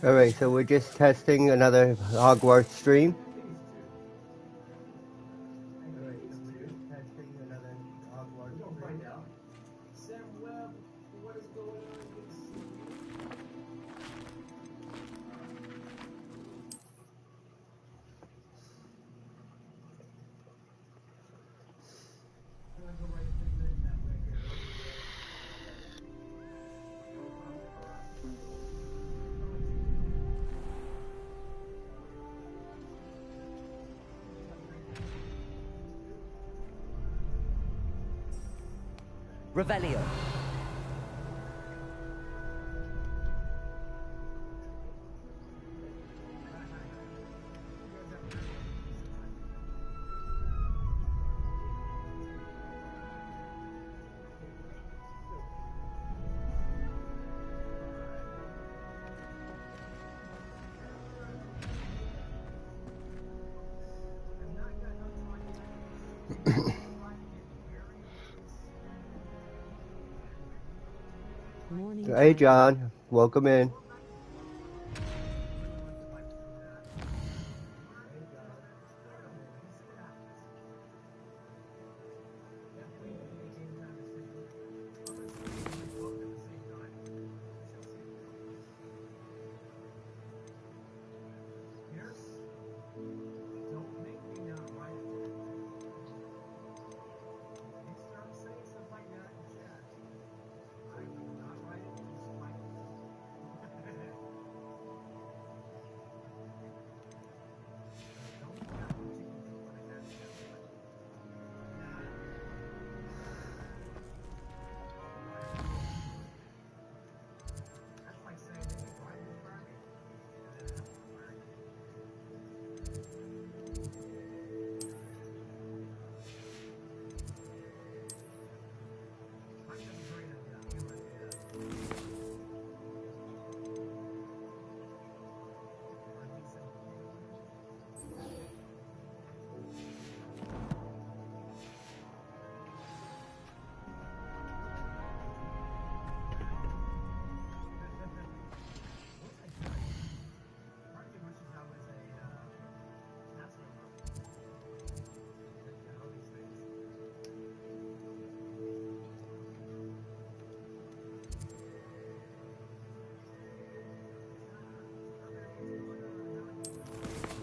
Alright, so we're just testing another Hogwarts stream. Revelio. Morning, Hey John, welcome in.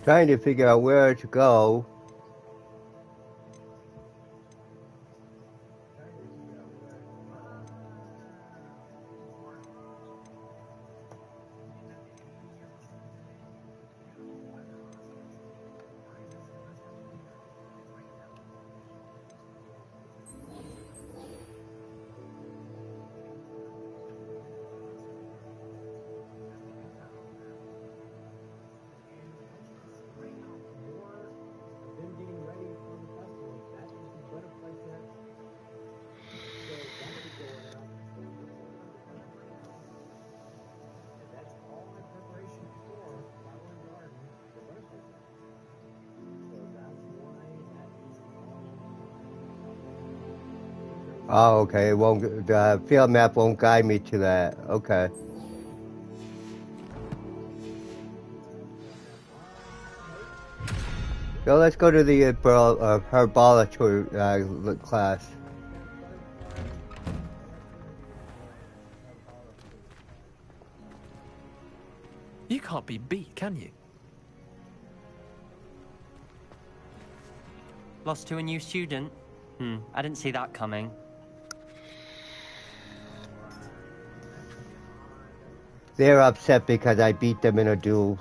Trying to figure out where to go. Oh, okay. It won't. The field map won't guide me to that. Okay. So let's go to the herbology class. You can't be beat, can you? Lost to a new student? I didn't see that coming. They're upset because I beat them in a duel.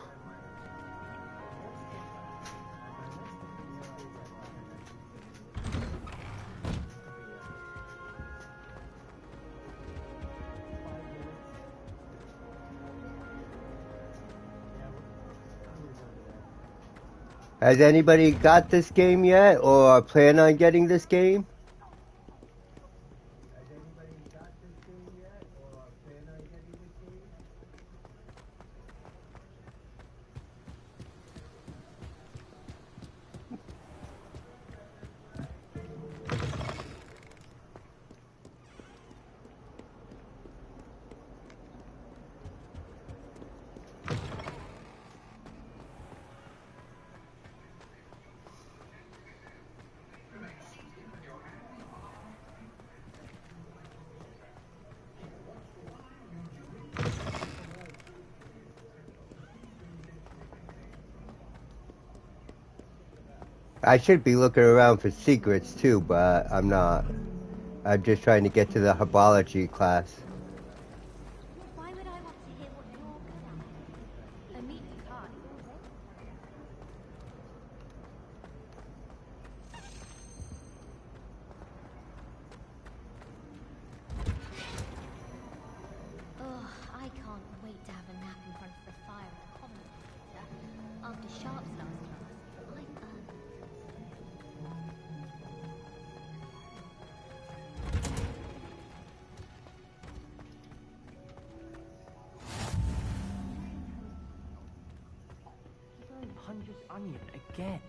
Has anybody got this game yet or plan on getting this game? I should be looking around for secrets too, but I'm not. I'm just trying to get to the herbology class. Why would I want to hear what you're good at? I mean, you can't. Oh, I can't wait to have a nap in front of the fire in the common later. After Sharp's last class, I'm earned. Hundredth onion again.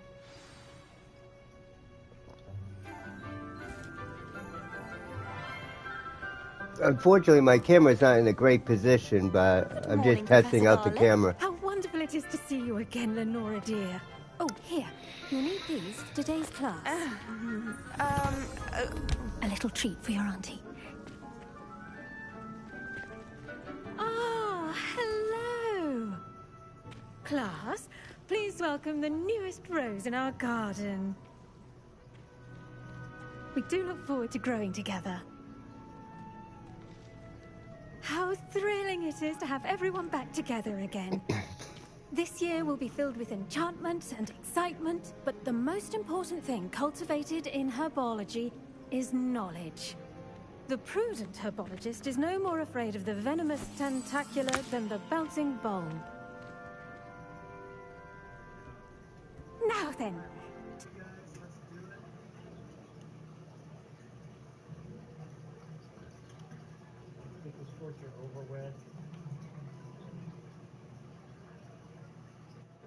Unfortunately, my camera's not in a great position, but I'm just testing out the camera. How wonderful it is to see you again, Lenora dear. Oh, here. You'll need these for today's class. A little treat for your auntie. Ah, hello. Class, please welcome the newest rose in our garden. We do look forward to growing together. How thrilling it is to have everyone back together again. This year will be filled with enchantment and excitement, but the most important thing cultivated in herbology is knowledge. The prudent herbologist is no more afraid of the venomous tentacula than the bouncing bulb. Now then.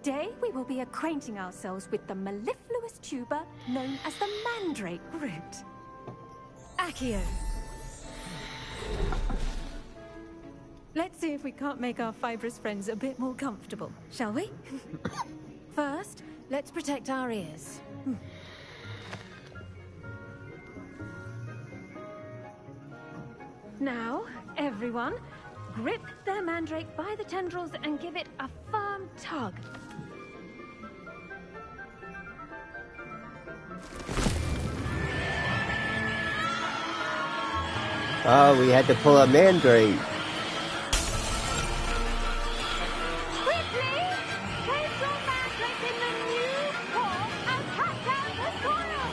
Today we will be acquainting ourselves with the mellifluous tuber known as the mandrake root. Accio. Let's see if we can't make our fibrous friends a bit more comfortable, shall we? First, let's protect our ears. Now, everyone, grip their mandrake by the tendrils and give it a firm tug. Oh, we had to pull a mandrake. Quickly! Place your mandrake in the new pot and cut out the soil!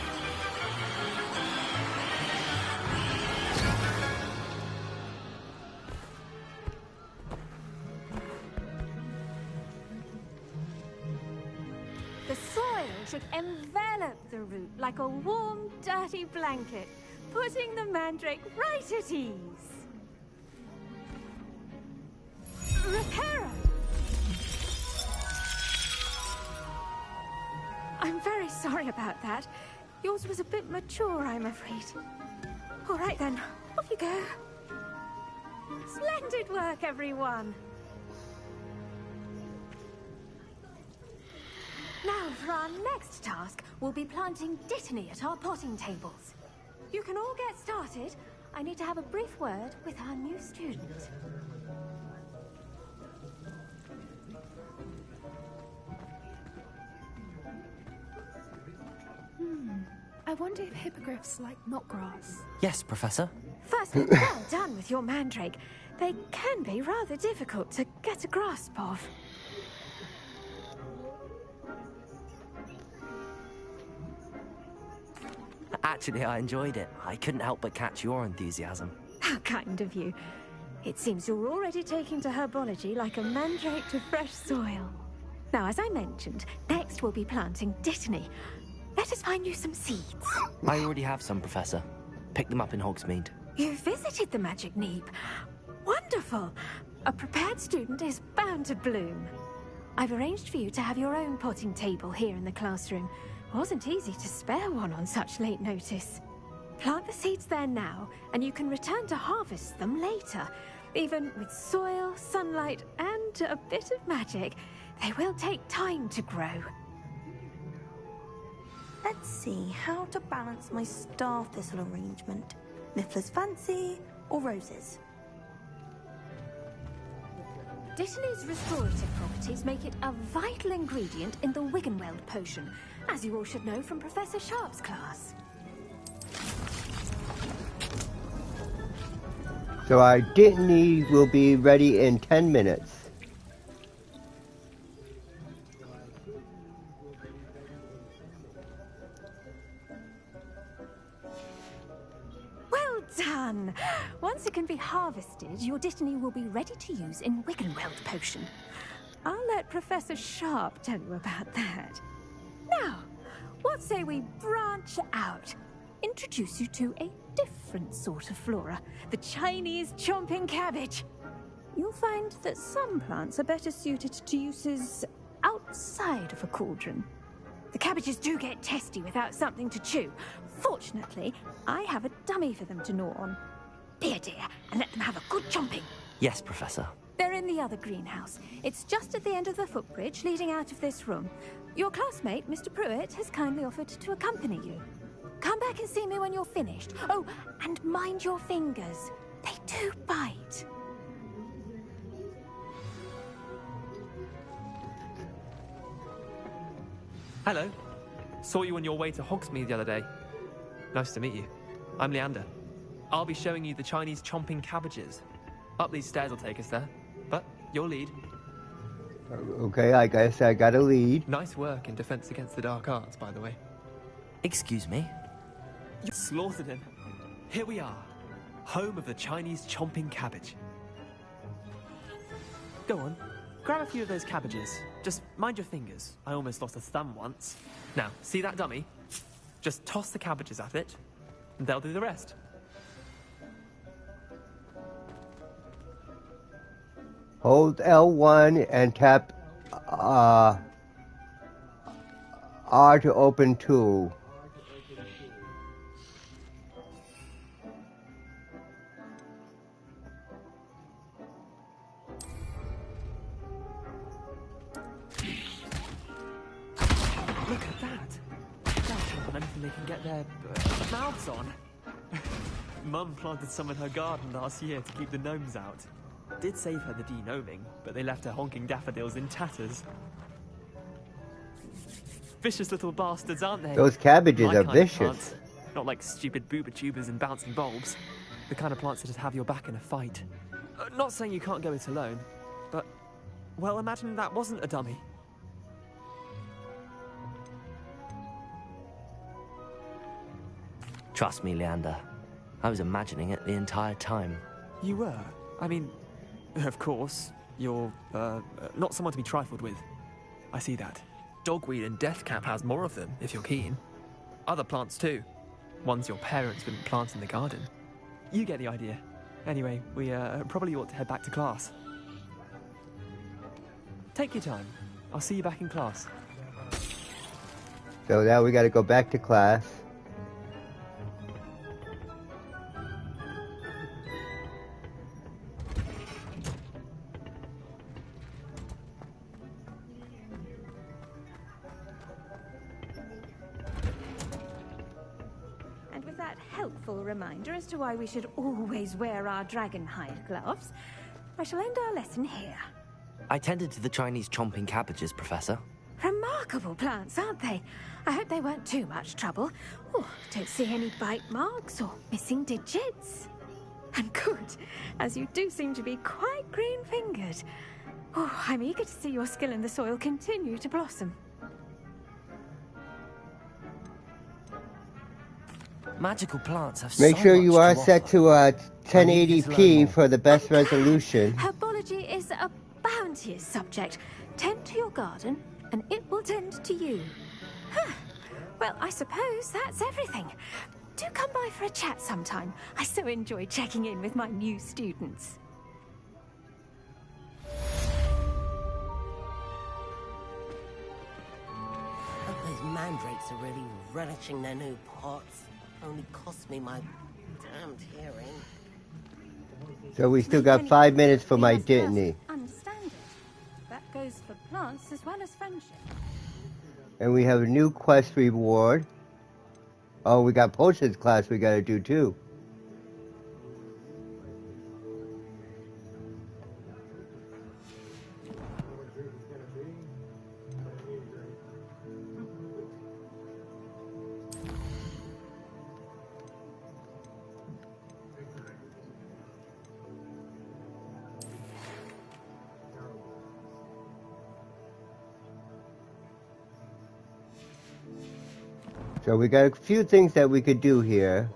The soil should envelop the root like a warm, dirty blanket, putting the mandrake right at ease. Reparo! I'm very sorry about that. Yours was a bit mature, I'm afraid. All right then, off you go. Splendid work, everyone. Now, for our next task, we'll be planting dittany at our potting tables. You can all get started. I need to have a brief word with our new student. I wonder if hippogriffs like knotgrass. Yes, Professor. Firstly, well done with your mandrake. They can be rather difficult to get a grasp of. Actually, I enjoyed it. I couldn't help but catch your enthusiasm. How kind of you. It seems you're already taking to herbology like a mandrake to fresh soil. Now, as I mentioned, next we'll be planting dittany. Let us find you some seeds. I already have some, Professor. Picked them up in Hogsmeade. You visited the Magic Neep. Wonderful. A prepared student is bound to bloom. I've arranged for you to have your own potting table here in the classroom. Wasn't easy to spare one on such late notice. Plant the seeds there now, and you can return to harvest them later. Even with soil, sunlight, and a bit of magic, they will take time to grow. Let's see how to balance my star thistle arrangement. Miffler's Fancy or roses? Dittany's restorative properties make it a vital ingredient in the Wiggenweld potion, as you all should know from Professor Sharp's class. So our Dittany will be ready in 10 minutes. Well done! Once it can be harvested, your Dittany will be ready to use in Wiggenweld potion. I'll let Professor Sharp tell you about that. Now, what say we branch out? Introduce you to a different sort of flora, the Chinese chomping cabbage. You'll find that some plants are better suited to uses outside of a cauldron. The cabbages do get testy without something to chew. Fortunately, I have a dummy for them to gnaw on. Be a dear and let them have a good chomping. Yes, Professor. They're in the other greenhouse. It's just at the end of the footbridge leading out of this room. Your classmate, Mr. Pruitt, has kindly offered to accompany you. Come back and see me when you're finished. Oh, and mind your fingers. They do bite. Hello. Saw you on your way to Hogsmeade the other day. Nice to meet you. I'm Leander. I'll be showing you the Chinese chomping cabbages. Up these stairs will take us there. But you'll lead. Okay, I guess I got a lead. Nice work in Defense Against the Dark Arts, by the way. Excuse me? You slaughtered him. Here we are. Home of the Chinese chomping cabbage. Go on. Grab a few of those cabbages. Just mind your fingers. I almost lost a thumb once. Now, see that dummy? Just toss the cabbages at it, and they'll do the rest. Hold L1 and tap R to open tool. Look at that. They'll chomp on anything they can get their mouths on. Mum planted some in her garden last year to keep the gnomes out. Did save her the de-gnoming, but they left her honking daffodils in tatters. Vicious little bastards, aren't they? Those cabbages My are kind of vicious. plants. Not like stupid booba tubers and bouncing bulbs. The kind of plants that just have your back in a fight. Not saying you can't go it alone, but, well, imagine that wasn't a dummy. Trust me, Leander. I was imagining it the entire time. You were? I mean, of course, you're, not someone to be trifled with. I see that. Dogweed and deathcap has more of them, if you're keen. Other plants, too. Ones your parents wouldn't plant in the garden. You get the idea. Anyway, we, probably ought to head back to class. Take your time. I'll see you back in class. So now we gotta go back to class. And with that helpful reminder as to why we should always wear our dragon hide gloves, I shall end our lesson here. I tended to the Chinese chomping cabbages, Professor. Remarkable plants, aren't they? I hope they weren't too much trouble. Oh, don't see any bite marks or missing digits. And good, as you do seem to be quite green-fingered. Oh, I'm eager to see your skill in the soil continue to blossom. Magical plants have Make so sure much you are to set offer. to I need you to learn $1080p more. for the best Okay. resolution. Herbology is a bounteous subject. Tend to your garden, and it will tend to you. Huh. Well, I suppose that's everything. Do come by for a chat sometime. I so enjoy checking in with my new students. Hope those mandrakes are really relishing their new pots. Only cost me my damned hearing. So we still got 5 minutes for We my must Dittany. first understand it. That goes for plants as well as friendship. And we have a new quest reward. Oh, we got potions class we gotta do too. So we got a few things that we could do here.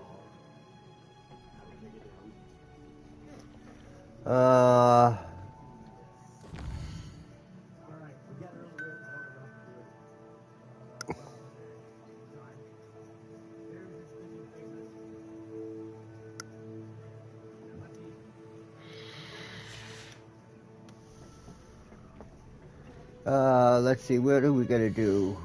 Let's see, what are we gonna do?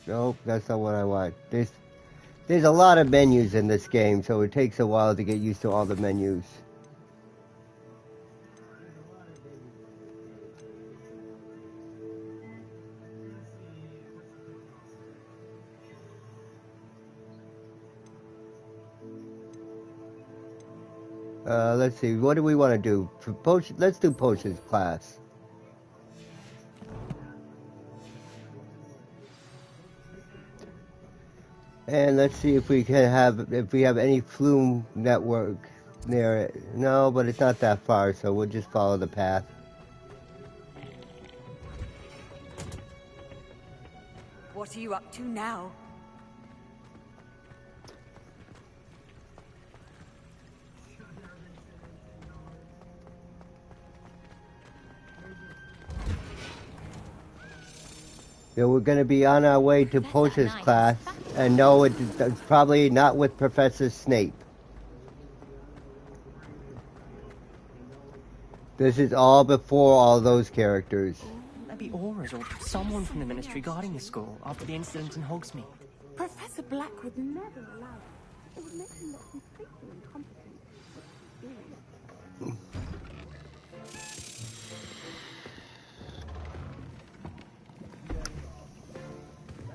Nope, that's not what I want. There's a lot of menus in this game, so it takes a while to get used to all the menus. Let's see, what do we want to do? For potion, let's do potions class. And let's see if we have any flume network near it. No, but it's not that far, so we'll just follow the path. What are you up to now? Yeah, we're going to be on our way to potions class, and no, it's probably not with Professor Snape. This is all before all those characters. Maybe Aura's or someone from the Ministry guarding the school after the incident in Hogsmeade. Professor Black would never allow it. It would make him look completely incompetent.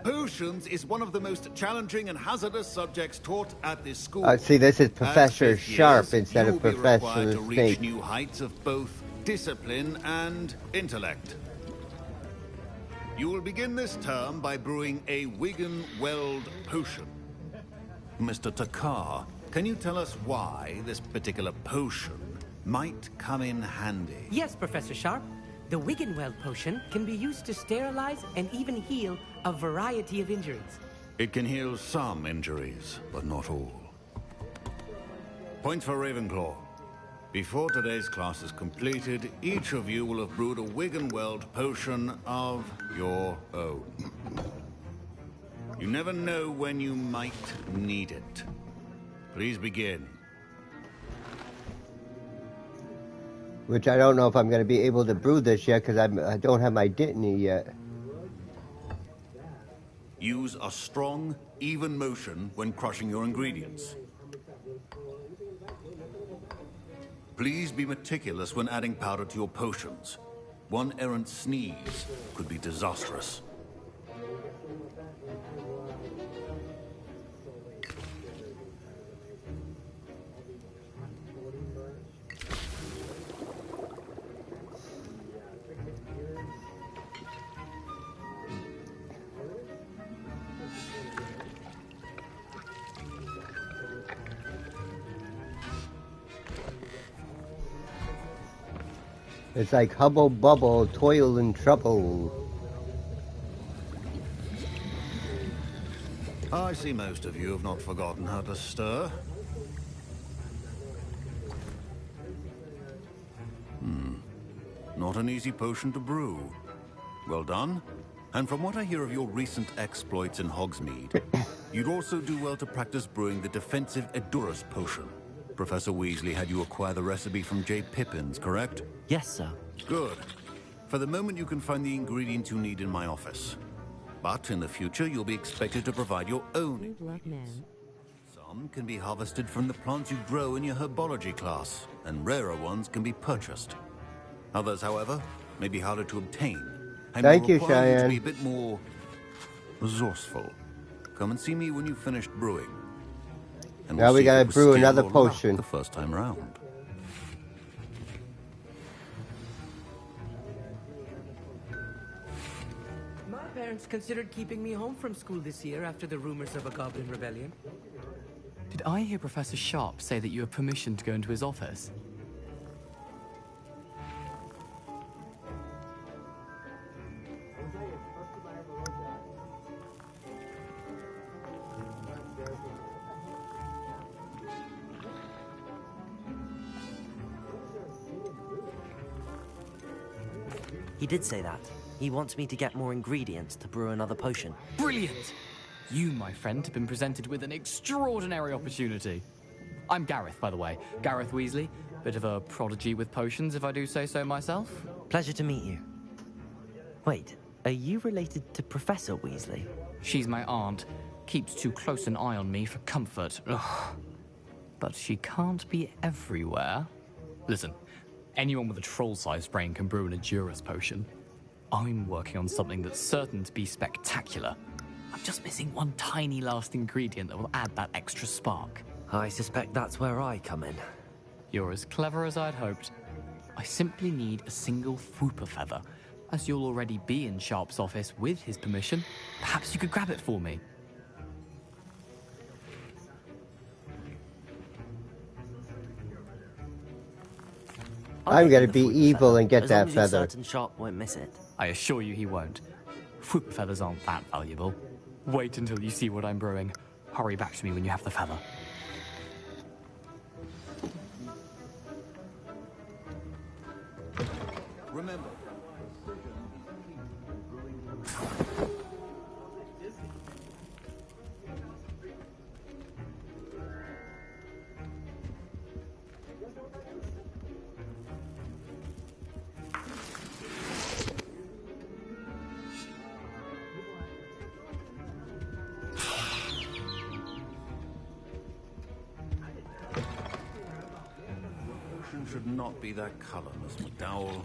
Potions is one of the most challenging and hazardous subjects taught at this school. See, this is Professor Sharp instead of Professor Professor to reach Snape. new heights of both discipline and intellect. You will begin this term by brewing a Wigan-Weld potion. Mr. Takar, can you tell us why this particular potion might come in handy? Yes, Professor Sharp. The Wigan-Weld potion can be used to sterilize and even heal a variety of injuries. It can heal some injuries, but not all. Points for Ravenclaw. Before today's class is completed, each of you will have brewed a Wigan-Weld potion of your own. You never know when you might need it. Please begin. Which I don't know if I'm going to be able to brew this yet, because I don't have my Dittany yet. Use a strong, even motion when crushing your ingredients. Please be meticulous when adding powder to your potions. One errant sneeze could be disastrous. It's like hubble bubble, toil and trouble. I see most of you have not forgotten how to stir. Not an easy potion to brew. Well done. And from what I hear of your recent exploits in Hogsmeade, you'd also do well to practice brewing the defensive Edurus potion. Professor Weasley had you acquire the recipe from J. Pippins, correct? Yes, sir. Good. For the moment, you can find the ingredients you need in my office. But in the future, you'll be expected to provide your own. Some can be harvested from the plants you grow in your herbology class, and rarer ones can be purchased. Others, however, may be harder to obtain, and Thank will you, require you to Cheyenne. be a bit more resourceful. Come and see me when you've finished brewing. And Now we'll we see if gotta it was brew skill another or luck potion. the first time round. My parents considered keeping me home from school this year after the rumors of a goblin rebellion. Did I hear Professor Sharp say that you have permission to go into his office? He did say that. He wants me to get more ingredients to brew another potion. Brilliant! You, my friend, have been presented with an extraordinary opportunity. I'm Gareth, by the way. Gareth Weasley. Bit of a prodigy with potions, if I do say so myself. Pleasure to meet you. Wait, are you related to Professor Weasley? She's my aunt. Keeps too close an eye on me for comfort. Ugh. But she can't be everywhere. Listen, anyone with a troll-sized brain can brew an Edurus potion. I'm working on something that's certain to be spectacular. I'm just missing one tiny last ingredient that will add that extra spark. I suspect that's where I come in. You're as clever as I'd hoped. I simply need a single Fwooper feather. As you'll already be in Sharp's office with his permission, perhaps you could grab it for me. I'm gonna be evil and get as that long as you're feather. certain Sharp won't miss it. I assure you he won't. Fwooper feathers aren't that valuable. Wait until you see what I'm brewing. Hurry back to me when you have the feather. Remember. Should not be that color, Miss McDowell.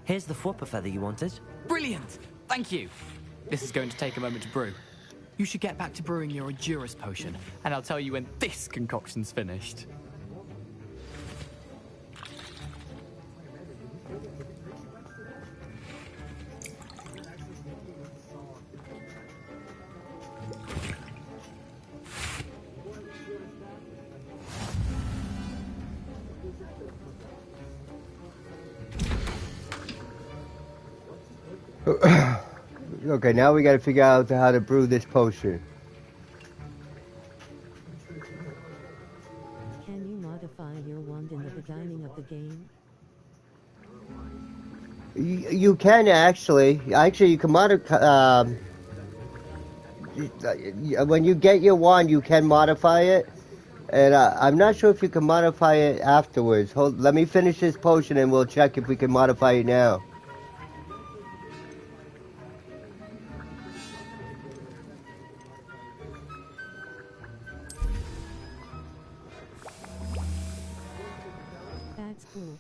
Here's the Fwooper feather you wanted. Brilliant! Thank you! This is going to take a moment to brew. You should get back to brewing your Edurus potion, and I'll tell you when this concoction's finished. Okay, now we gotta figure out how to brew this potion. Can you modify your wand in the beginning of the game? You can actually. Actually, you can modify. When you get your wand, you can modify it. And I'm not sure if you can modify it afterwards. Let me finish this potion and we'll check if we can modify it now. That's cool.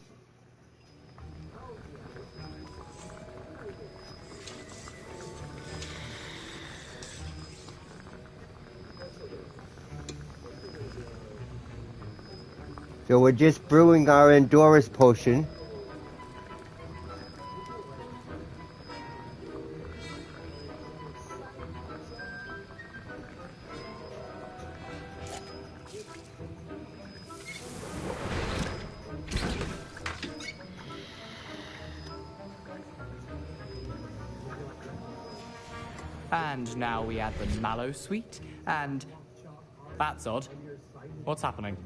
So we're just brewing our Edurus potion. And now we add the mallow sweet, and... That's odd. What's happening?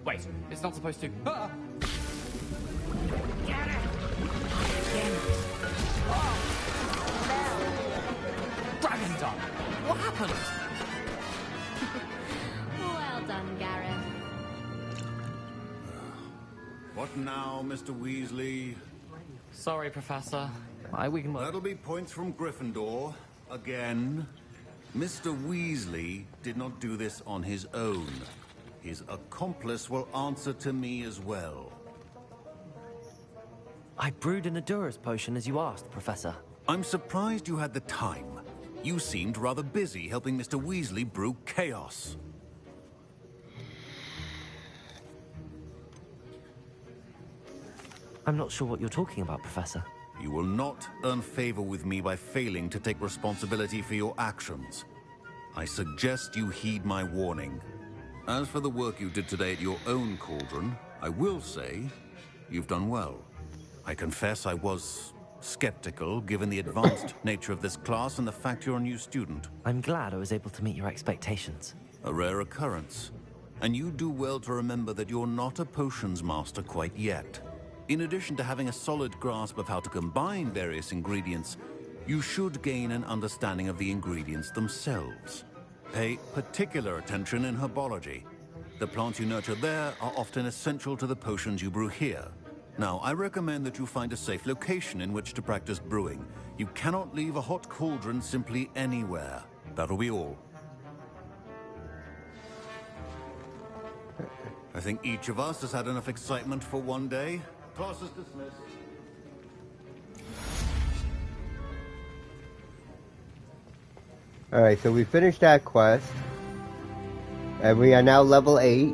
Wait, it's not supposed to... Ah! Get it! Dragon tongue! What happened? Well done, Gareth. What now, Mr. Weasley? Sorry, Professor. That'll be points from Gryffindor. Again. Mr. Weasley did not do this on his own. His accomplice will answer to me as well. I brewed an Edurus potion as you asked, Professor. I'm surprised you had the time. You seemed rather busy helping Mr. Weasley brew chaos. I'm not sure what you're talking about, Professor. You will not earn favor with me by failing to take responsibility for your actions. I suggest you heed my warning. As for the work you did today at your own cauldron, I will say you've done well. I confess I was skeptical, given the advanced nature of this class and the fact you're a new student. I'm glad I was able to meet your expectations. A rare occurrence. And you do well to remember that you're not a potions master quite yet. In addition to having a solid grasp of how to combine various ingredients, you should gain an understanding of the ingredients themselves. Pay particular attention in herbology. The plants you nurture there are often essential to the potions you brew here. Now, I recommend that you find a safe location in which to practice brewing. You cannot leave a hot cauldron simply anywhere. That'll be all. I think each of us has had enough excitement for one day. Class is dismissed. Alright, so we finished that quest. And we are now level 8.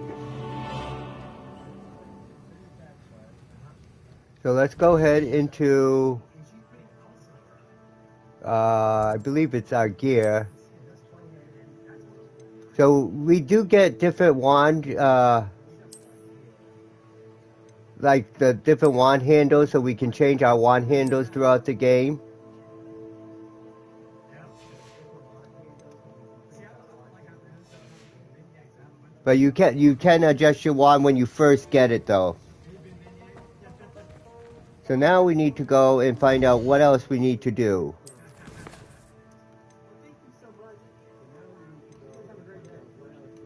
So let's go ahead into... I believe it's our gear. So we do get different wand... like the different wand handles, so we can change our wand handles throughout the game. But you can adjust your wand when you first get it, though. So now we need to go and find out what else we need to do.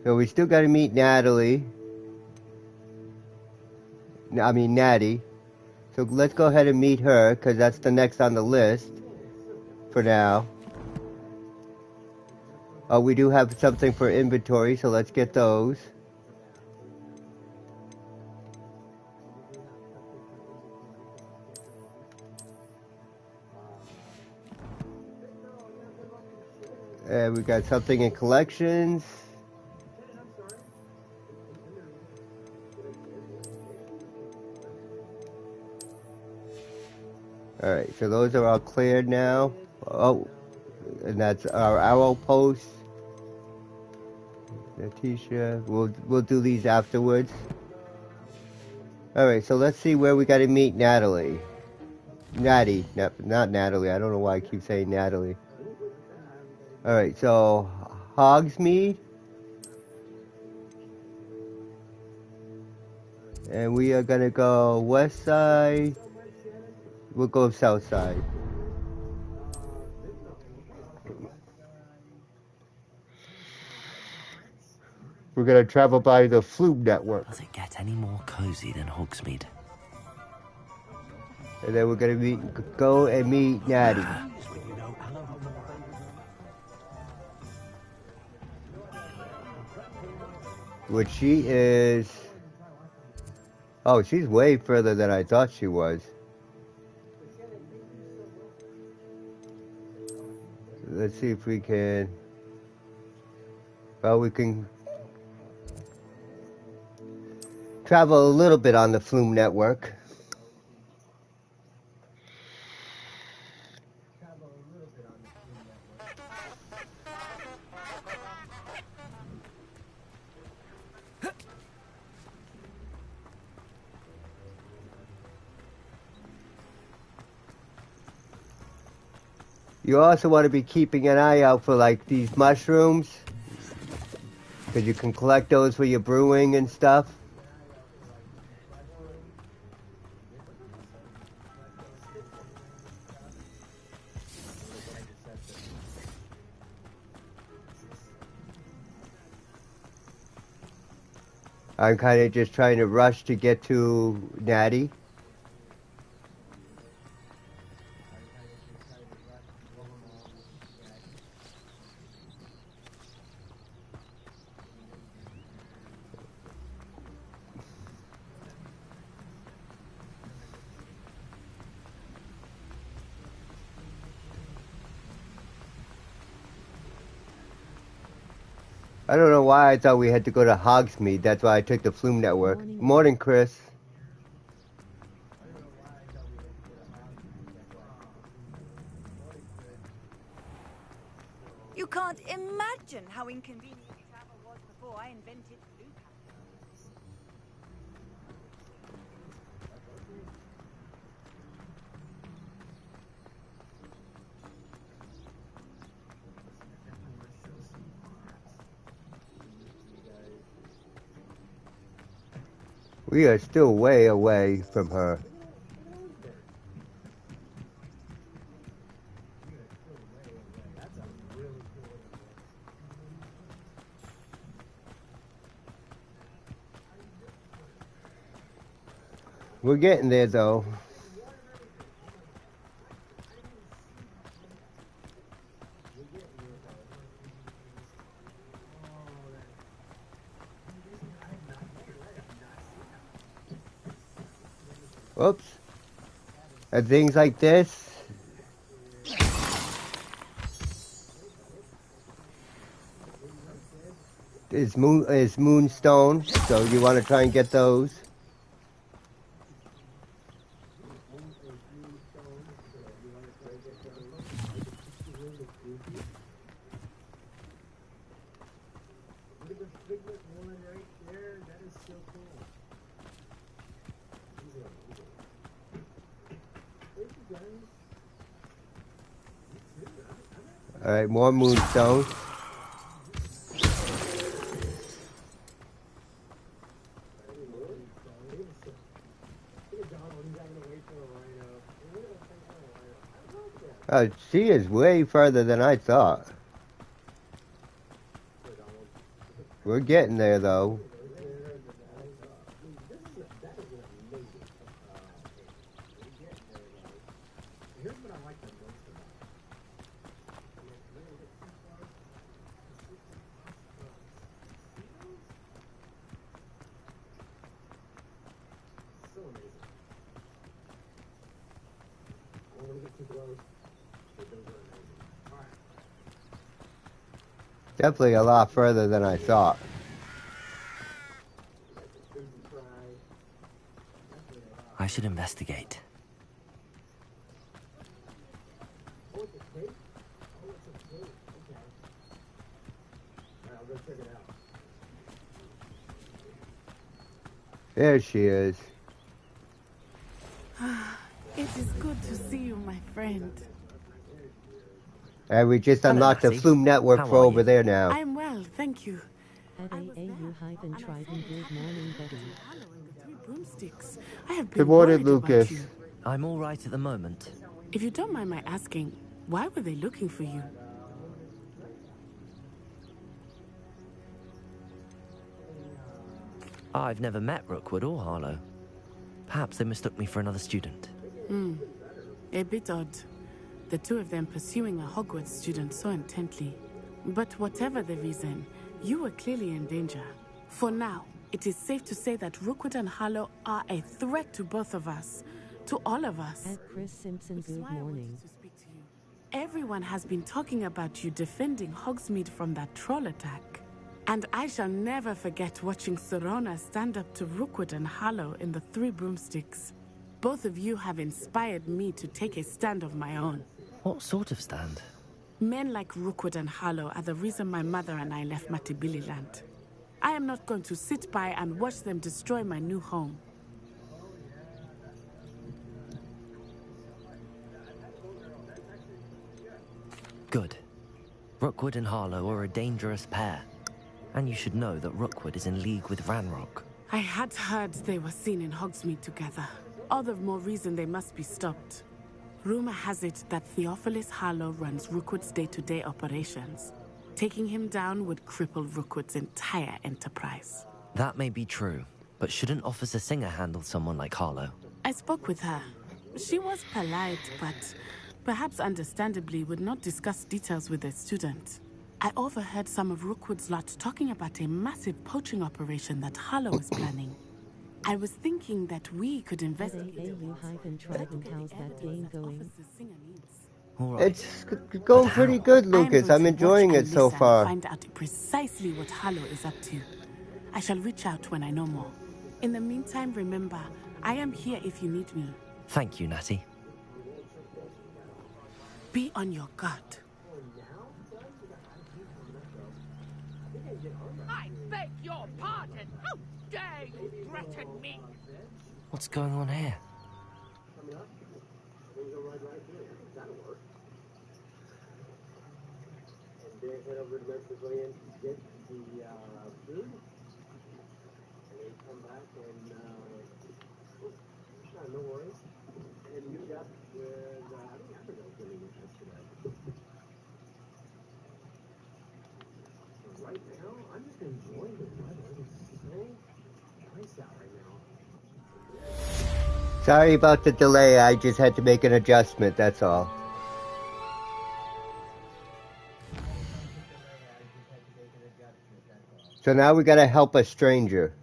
So we still got to meet Natty. So let's go ahead and meet her, because that's the next on the list for now. We do have something for inventory, so let's get those. And we got something in collections. Alright, so those are all cleared now. Oh, and that's our arrow post. Letitia, we'll do these afterwards. Alright, so let's see where we gotta meet Natalie. Natty, not Natalie, I don't know why I keep saying Natalie. Alright, so Hogsmeade. And we are gonna go west side. We'll go south side. We're gonna travel by the Flume Network. Does it get any more cozy than Hogsmeade? And then we're gonna go and meet Natty. Which she is... Oh, she's way further than I thought she was. Let's see if we can... Well, we can travel a little bit on the Flume Network. You also want to be keeping an eye out for like these mushrooms, because you can collect those for your brewing and stuff. I'm kind of just trying to rush to get to Natty. I don't know why I thought we had to go to Hogsmeade. That's why I took the Flume Network. Morning, Chris. You can't imagine how inconvenient travel was before I invented loop. We are still way away from her. We're getting there, though. Oops. And things like this. Is moonstone, so you want to try and get those. All right, more moonstone. She is way further than I thought. We're getting there, though. Definitely a lot further than I thought. I should investigate. There she is. It is good to see you, my friend. And we just unlocked the Flume network for over there now. I'm well, thank you. Good morning, buddy. Broomsticks. I have Good been morning, worried Lucas. about you. I'm all right at the moment. If you don't mind my asking, why were they looking for you? I've never met Rookwood or Harlow. Perhaps they mistook me for another student. A bit odd. The two of them pursuing a Hogwarts student so intently. But whatever the reason, you were clearly in danger. For now, it is safe to say that Rookwood and Harlow are a threat to both of us. To all of us. At Chris Simpson, good morning. Everyone has been talking about you defending Hogsmeade from that troll attack. And I shall never forget watching Serona stand up to Rookwood and Harlow in the Three Broomsticks. Both of you have inspired me to take a stand of my own. What sort of stand? Men like Rookwood and Harlow are the reason my mother and I left Matibili-land. I am not going to sit by and watch them destroy my new home. Good. Rookwood and Harlow are a dangerous pair. And you should know that Rookwood is in league with Ranrock. I had heard they were seen in Hogsmeade together. All the more reason they must be stopped. Rumor has it that Theophilus Harlow runs Rookwood's day-to-day operations. Taking him down would cripple Rookwood's entire enterprise. That may be true, but shouldn't Officer Singer handle someone like Harlow? I spoke with her. She was polite, but perhaps understandably would not discuss details with a student. I overheard some of Rookwood's lot talking about a massive poaching operation that Harlow is planning. I was thinking that we could investigate. How's that game going? It's going pretty good, Lucas. I'm enjoying it so far. Find out precisely what Harlow is up to. I shall reach out when I know more. In the meantime, remember, I am here if you need me. Thank you, Natty. Be on your guard. I beg your pardon. How dare you threaten me? What's going on here? Head over to Memphis Land to get the food, and then come back and no worries. And meet up with I forgot who's going to meet us today. Right now, I'm just enjoying the weather. It's so nice out right now. Sorry about the delay. I just had to make an adjustment, that's all. So now we gotta help a stranger.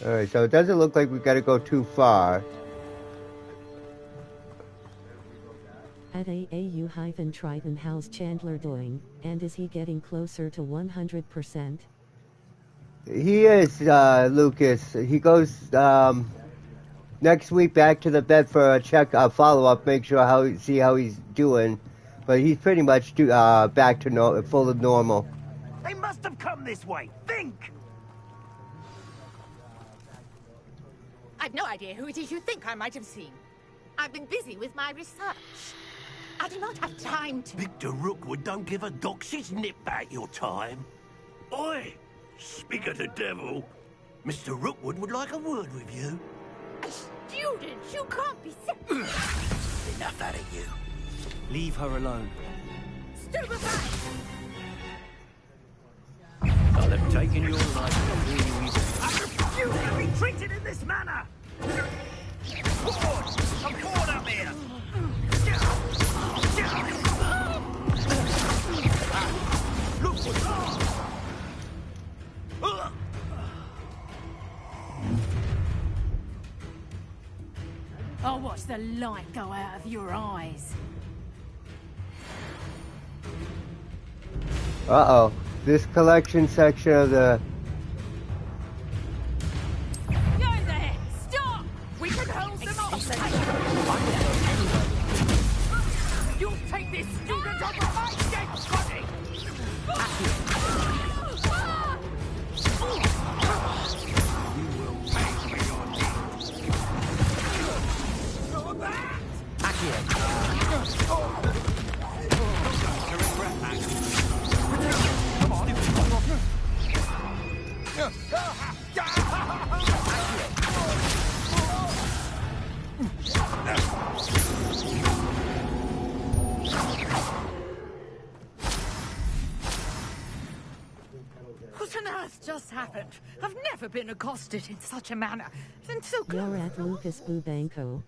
Alright, so it doesn't look like we gotta go too far. At AAU-Triton, how's Chandler doing, and is he getting closer to 100%? He is, Lucas. He goes, next week back to the vet for a follow-up, make sure see how he's doing. But he's pretty much back to full of normal. They must have come this way. Think! I've no idea who it is you think I might have seen. I've been busy with my research. I do not have time to... Victor Rookwood don't give a doxy's nip back your time. Oi! Speak of the devil. Mr. Rookwood would like a word with you. A student? You can't be serious. Enough out of you. Leave her alone. Stupefy! I'll have taken your life before you even... I refuse to be treated in this manner! Forward! Come forward up here! I'll watch the light go out of your eyes. Uh-oh. This collection section of the... Go there! Stop! We can hold them off! You'll take this student off of my dead body! What on earth just happened? I've never been accosted in such a manner. And so close. You're at Lucas Bubanko.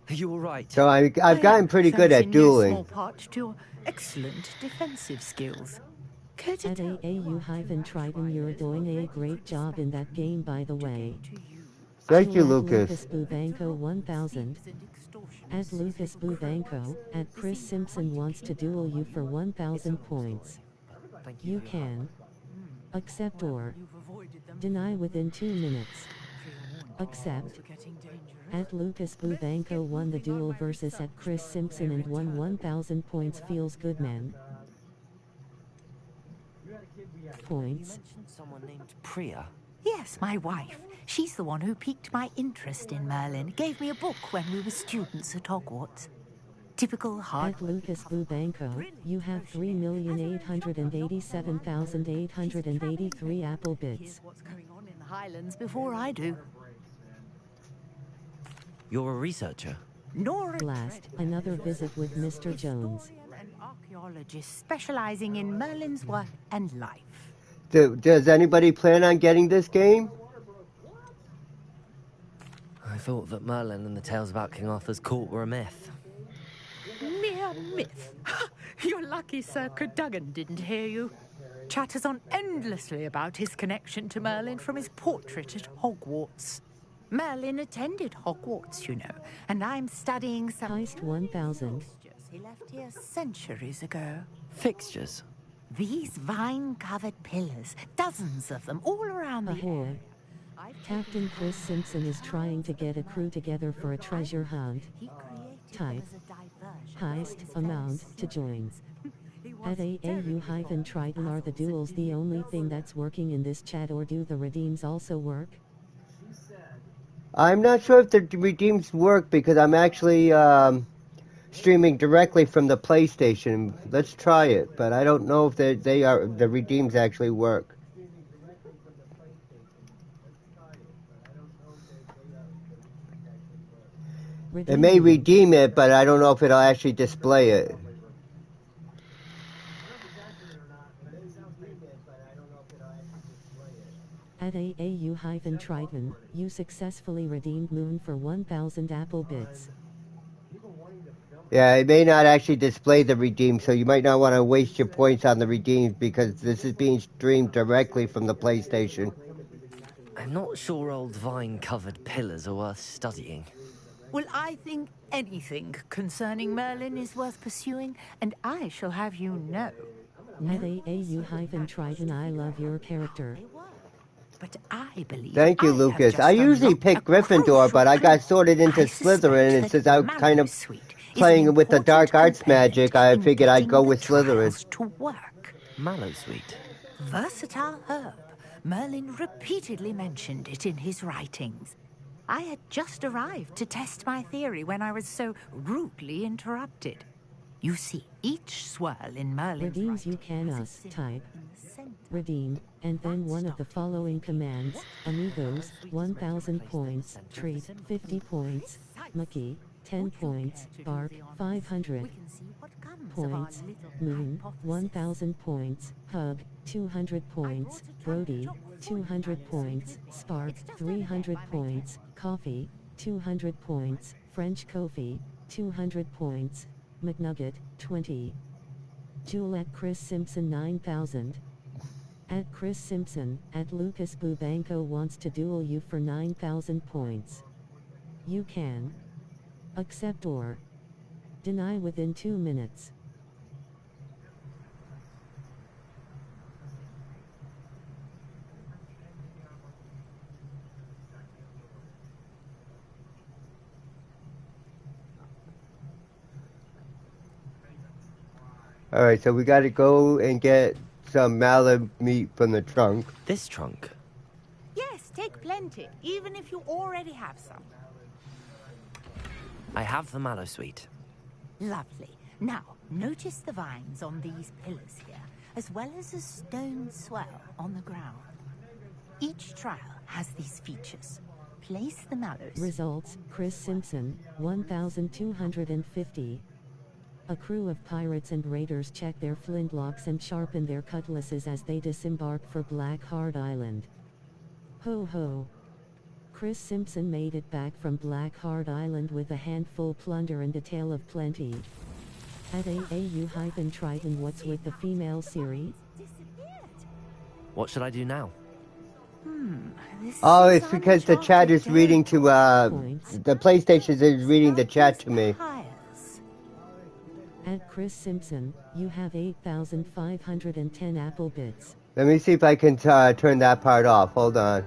Are you all right? So I've gotten pretty good at dueling. Small part to your excellent defensive skills. At AAU-Triton, you're doing a great job in that game, by the way. Thank you, At Lucas. Lucas Bubanko 1000. At Lucas Bubanko, at Chris Simpson wants to duel you for 1,000 points. You can accept or deny within 2 minutes. Accept. At Lucas Bubanko won the duel versus at Chris Simpson and won 1,000 points. Feels good, man. Points. Someone named Priya. Yes, my wife. She's the one who piqued my interest in Merlin. Gave me a book when we were students at Hogwarts. Typical hard. At Lucas Bubanko, you have 3,887,883 Apple bits. What's going on in the Highlands before I do. You're a researcher. Nor Last, another visit with Mr. Jones. An archaeologist specializing in Merlin's work and life. Does anybody plan on getting this game? I thought that Merlin and the tales about King Arthur's court were a myth. Mere myth. You're lucky Sir Cadogan didn't hear you. Chatters on endlessly about his connection to Merlin from his portrait at Hogwarts. Merlin attended Hogwarts, you know, and I'm studying some... Heist 1000. Fixtures he left here centuries ago. Fixtures? These vine-covered pillars, dozens of them, all around the area. Captain Chris Simpson is trying to get a crew together for a treasure hunt. Type heist amount to join. At AAU-Triton, are the duels the only thing that's working in this chat, or do the redeems also work? I'm not sure if the redeems work because I'm actually streaming directly from the PlayStation. Let's try it, but I don't know if the redeems actually work. It may redeem it, but I don't know if it'll actually display it. At AAU-Triton, you successfully redeemed Moon for 1,000 Apple Bits. Yeah, it may not actually display the redeem, so you might not want to waste your points on the redeems because this is being streamed directly from the PlayStation. I'm not sure old vine-covered pillars are worth studying. Well, I think anything concerning Merlin is worth pursuing, and I shall have you know. At AAU-Triton, I love your character. But I believe Thank you, Lucas. I usually pick Gryffindor, but I got sorted into Slytherin, and since I'm kind of playing with the dark arts magic, I figured I'd go with Slytherin. To work. Mallowsweet. Versatile herb. Merlin repeatedly mentioned it in his writings. I had just arrived to test my theory when I was so rudely interrupted. You see, each swirl in Merlin's Redeems you can type redeem, and then one of the following commands: Amigos, 1,000 points, Treat, 50 points, Mucky, 10 points, Bark, 500 points, Moon, 1,000 points, Hug, 200 points, Brody, 200 points, Spark, 300 points, Coffee, 200 points, French Kofi, 200 points, McNugget, 20. Jewel at Chris Simpson 9,000. At Chris Simpson, at Lucas Bubanko wants to duel you for 9,000 points. You can accept or deny within 2 minutes. Alright, so we gotta go and get some mallet meat from the trunk. This trunk? Yes, take plenty, even if you already have some. I have the Mallowsweet. Lovely. Now, notice the vines on these pillars here, as well as a stone swell on the ground. Each trial has these features. Place the mallows. Results: Chris Simpson, 1,250. A crew of pirates and raiders check their flintlocks and sharpen their cutlasses as they disembark for Blackheart Island. Ho ho. Chris Simpson made it back from Blackheart Island with a handful plunder and a tale of plenty. At AAU-Triton, what's with the female Siri? What should I do now? Oh, it's because the chat is reading to, the PlayStation is reading the chat to me. At Chris Simpson, you have 8,510 Apple Bits. Let me see if I can turn that part off. Hold on.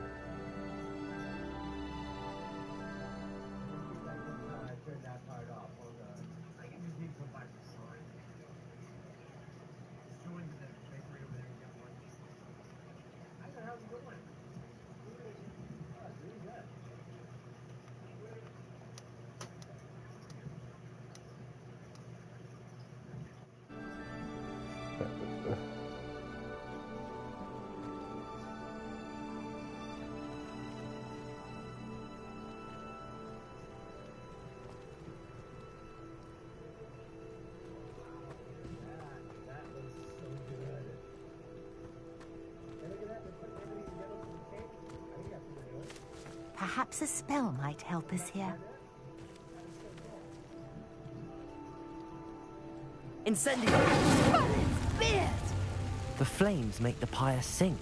Perhaps a spell might help us here. Incendio! Merlin's beard! The flames make the pyre sink.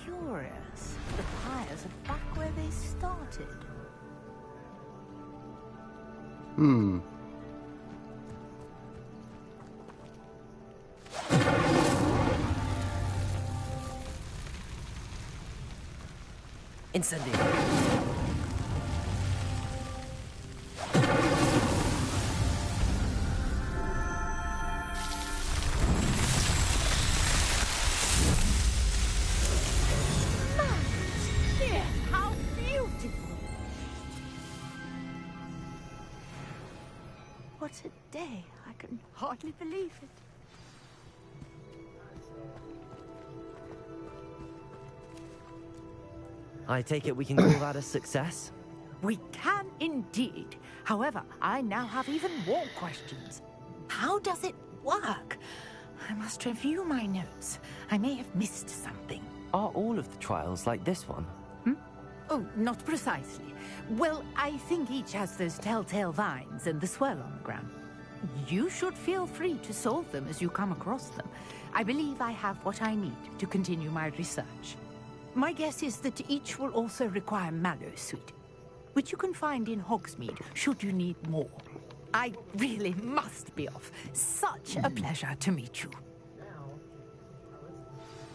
Curious. The pyres are back where they started. Incendio! day. I can hardly believe it. I take it we can call that a success? We can indeed. However, I now have even more questions. How does it work? I must review my notes. I may have missed something. Are all of the trials like this one? Oh, not precisely. Well, I think each has those telltale vines and the swirl on the ground. You should feel free to solve them as you come across them. I believe I have what I need to continue my research. My guess is that each will also require mallow sweet, which you can find in Hogsmeade should you need more. I really must be off. Such a pleasure to meet you.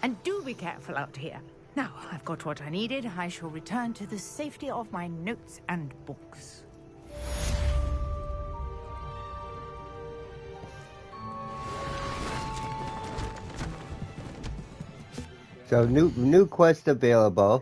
And do be careful out here. Now, I've got what I needed. I shall return to the safety of my notes and books. So new quest available.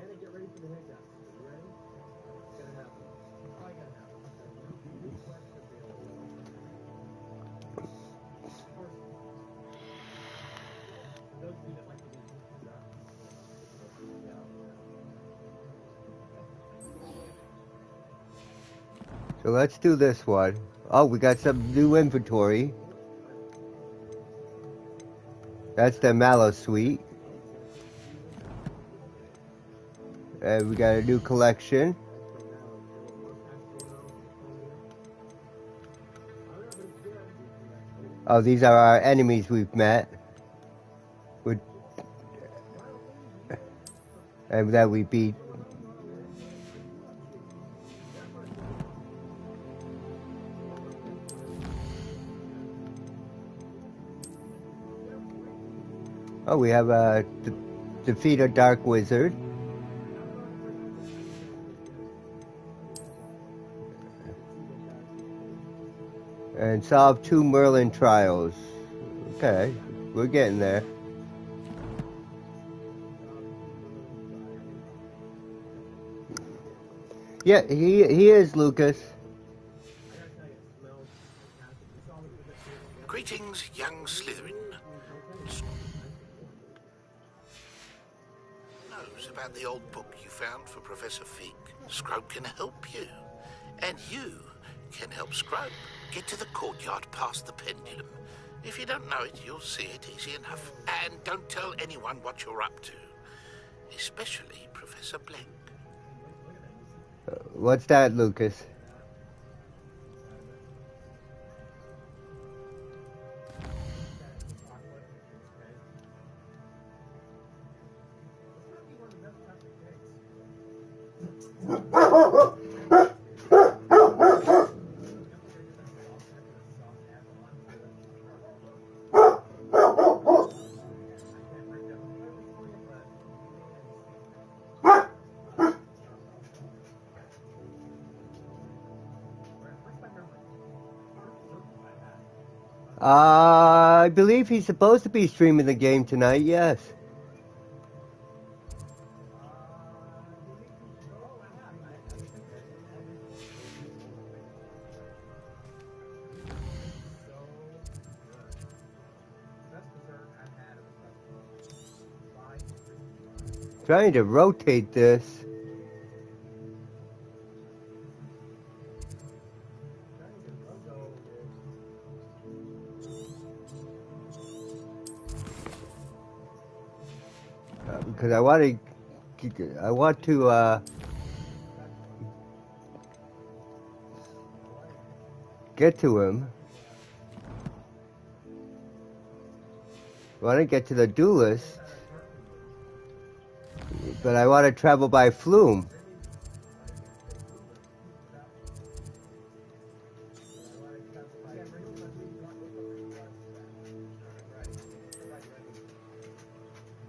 So let's do this one. Oh, we got some new inventory. That's the mallow suite. And we got a new collection. Oh, these are our enemies we've met. And that we beat. Oh, we have a defeat a dark wizard. And solve 2 Merlin trials. Okay, we're getting there. Yeah, he is, Lucas. Greetings, young Slytherin. Knows about the old book you found for Professor Fig. Scrope can help you. And you can help Scrope get to the courtyard past the pendulum. If you don't know it, you'll see it easy enough. And don't tell anyone what you're up to. Especially Professor Blank. What's that, Lucas? I believe he's supposed to be streaming the game tonight, yes. Trying to rotate this. Because I want to get to him. I want to get to the duelist, but I want to travel by Flume.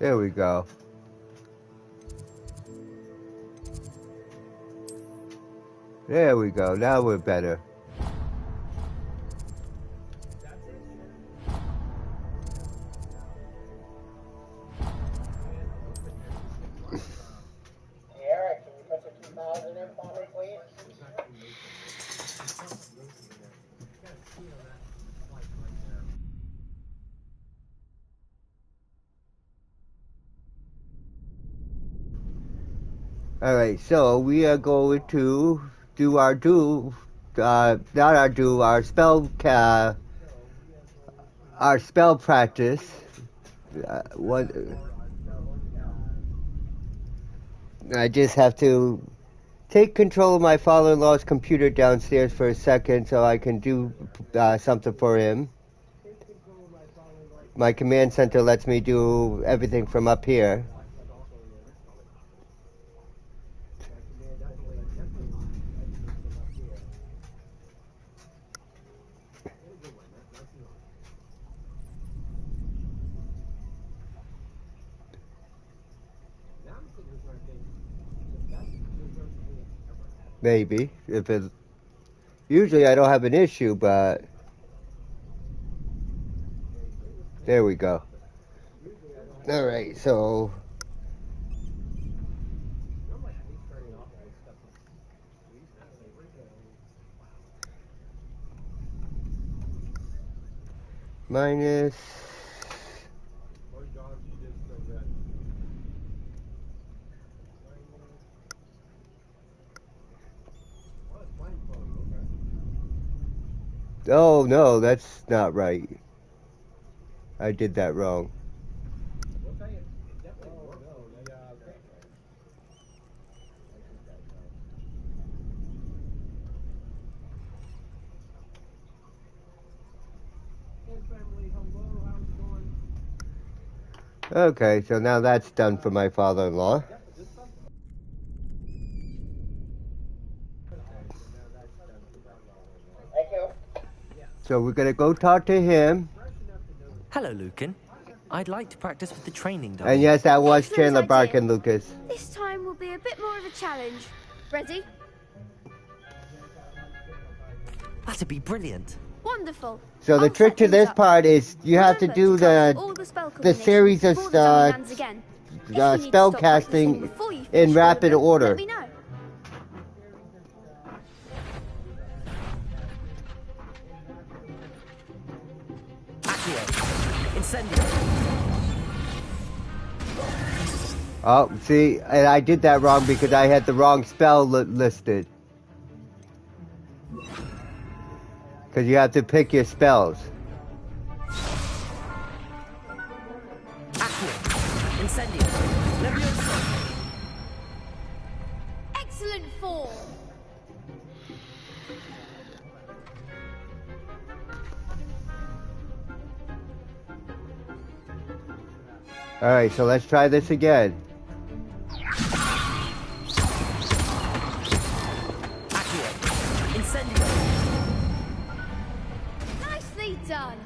There we go. There we go. Now we're better. Eric, can you put the 2,000 in for me, please? Alright, so we are going to do our our spell practice. What? I just have to take control of my father-in-law's computer downstairs for a second so I can do something for him. My command center lets me do everything from up here. Maybe. Usually I don't have an issue, but there we go. Alright, so minus oh no, that's not right. I did that wrong. Okay, so now that's done for my father-in-law. So we're gonna go talk to him. Hello, Lucan. I'd like to practice with the training dummy. And yes, that was Excellent Chandler idea. Barkin, Lucas. This time will be a bit more of a challenge. Ready? That'd be brilliant. Wonderful. So the I'll trick set to things this up. part is you have to Remember do cast all the spell the combinations series of before the dummy lands again. If you need to spell stop practicing casting before you in finish all of rapid them, order. let me know. Accio. Incendio. Oh, see, and I did that wrong because I had the wrong spell listed. Because you have to pick your spells. Accio. Incendio. Levioso. Excellent form. Alright, so let's try this again. Accio. Incendio. Nicely done.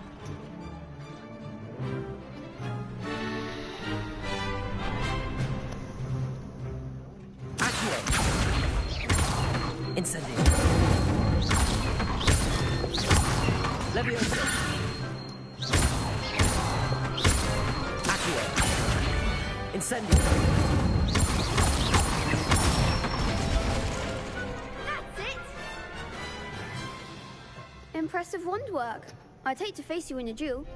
Accio. Incendio. Levioso. Accio. Incendio. That's it. Impressive wand work. I'd hate to face you in a duel.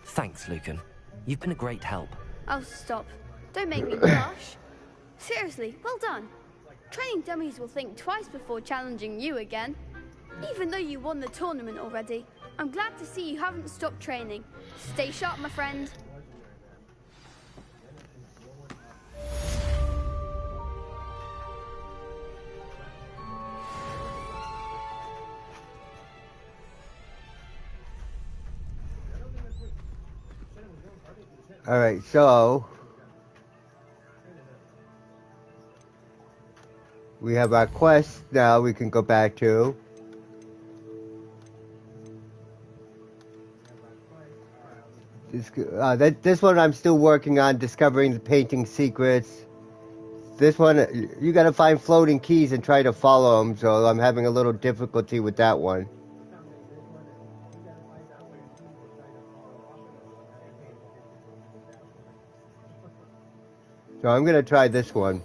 Thanks, Lucan. You've been a great help. Oh, stop. Don't make me blush. Seriously, well done. Training dummies will think twice before challenging you again. Even though you won the tournament already, I'm glad to see you haven't stopped training. Stay sharp, my friend. Alright, so we have our quest now we can go back to. This one I'm still working on, discovering the painting secrets. This one, you gotta find floating keys and try to follow them, so I'm having a little difficulty with that one. So I'm gonna try this one.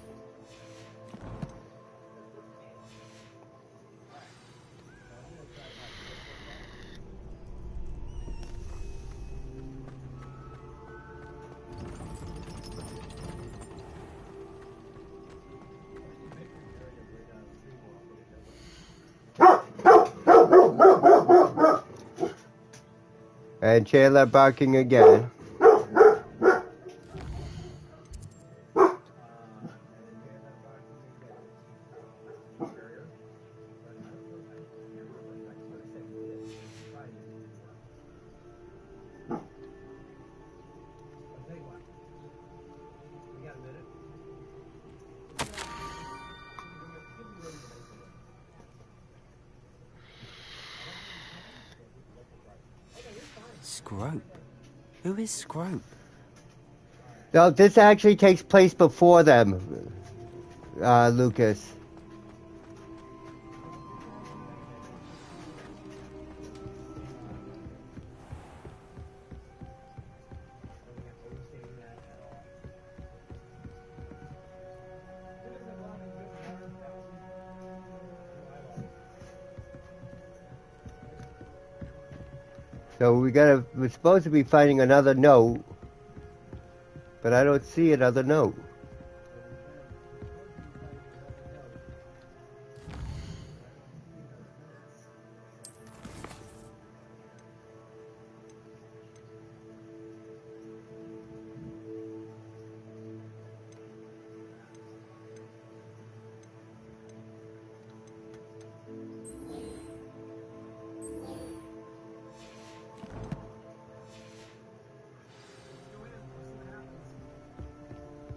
And Chandler barking again. Scrope? Who is Scrope? No, this actually takes place before them, Lucas. So we're supposed to be finding another note, but I don't see another note.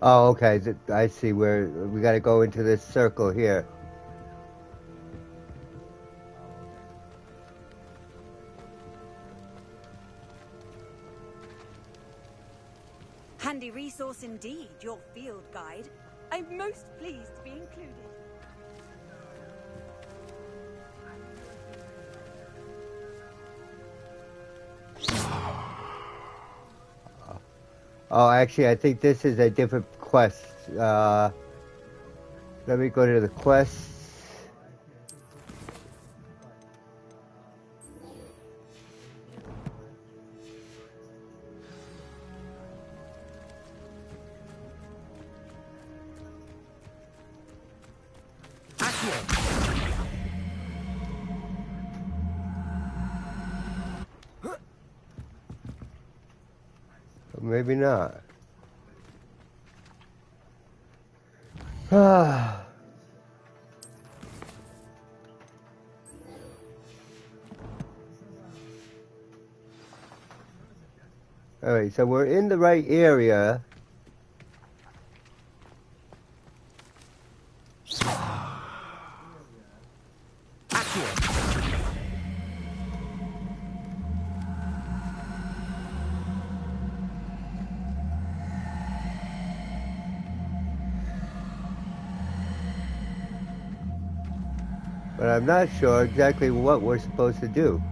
Oh, okay. I see where we got to go into this circle here. Handy resource indeed, your field guide. I'm most pleased to be included. Oh, actually, I think this is a different quest. Let me go to the quest. Maybe not. Alright, so we're in the right area. But I'm not sure exactly what we're supposed to do.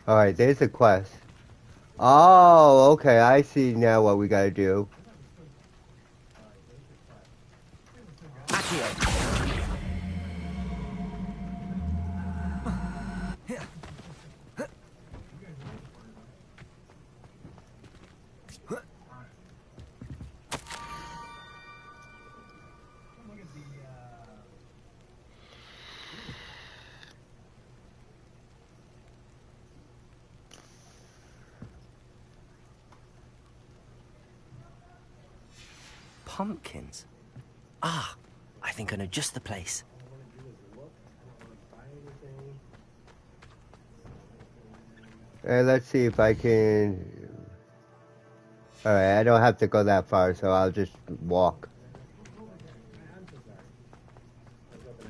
Alright, there's the quest. Oh, okay, I see now what we gotta do. Pumpkins? Ah, I think I know just the place. And let's see if I can... Alright, I don't have to go that far, so I'll just walk.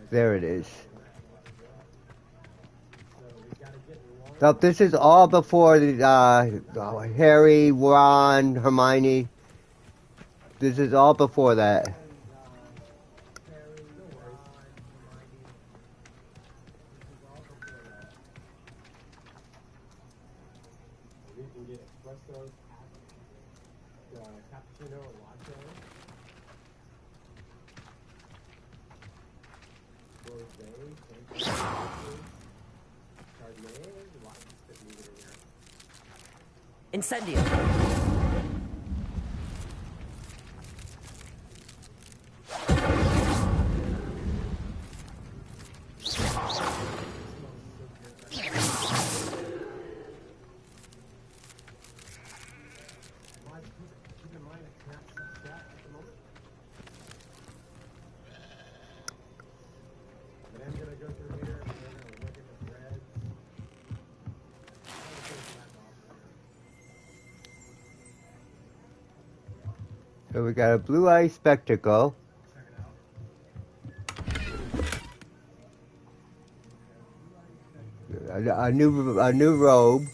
There it is. So this is all before the, Harry, Ron, Hermione. This is all before that. Incendio! So we got a blue eye spectacle. A new robe.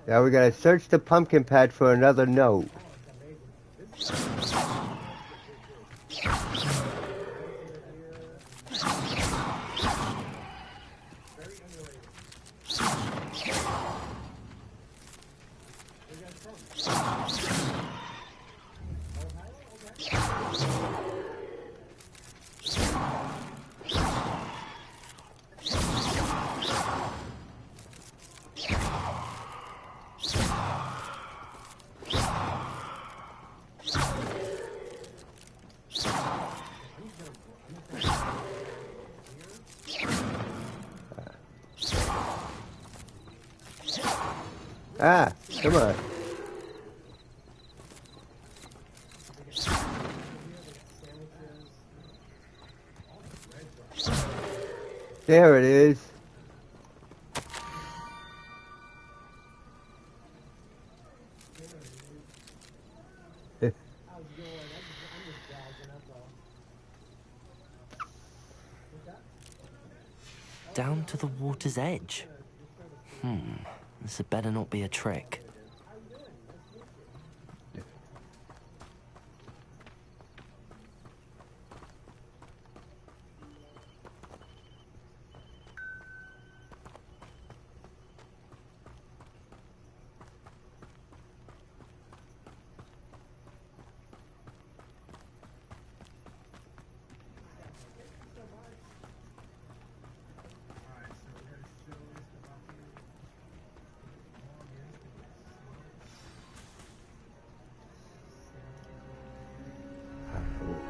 Now we gotta search the pumpkin patch for another note. Ah, come on. There it is. Down to the water's edge. This had better not be a trick.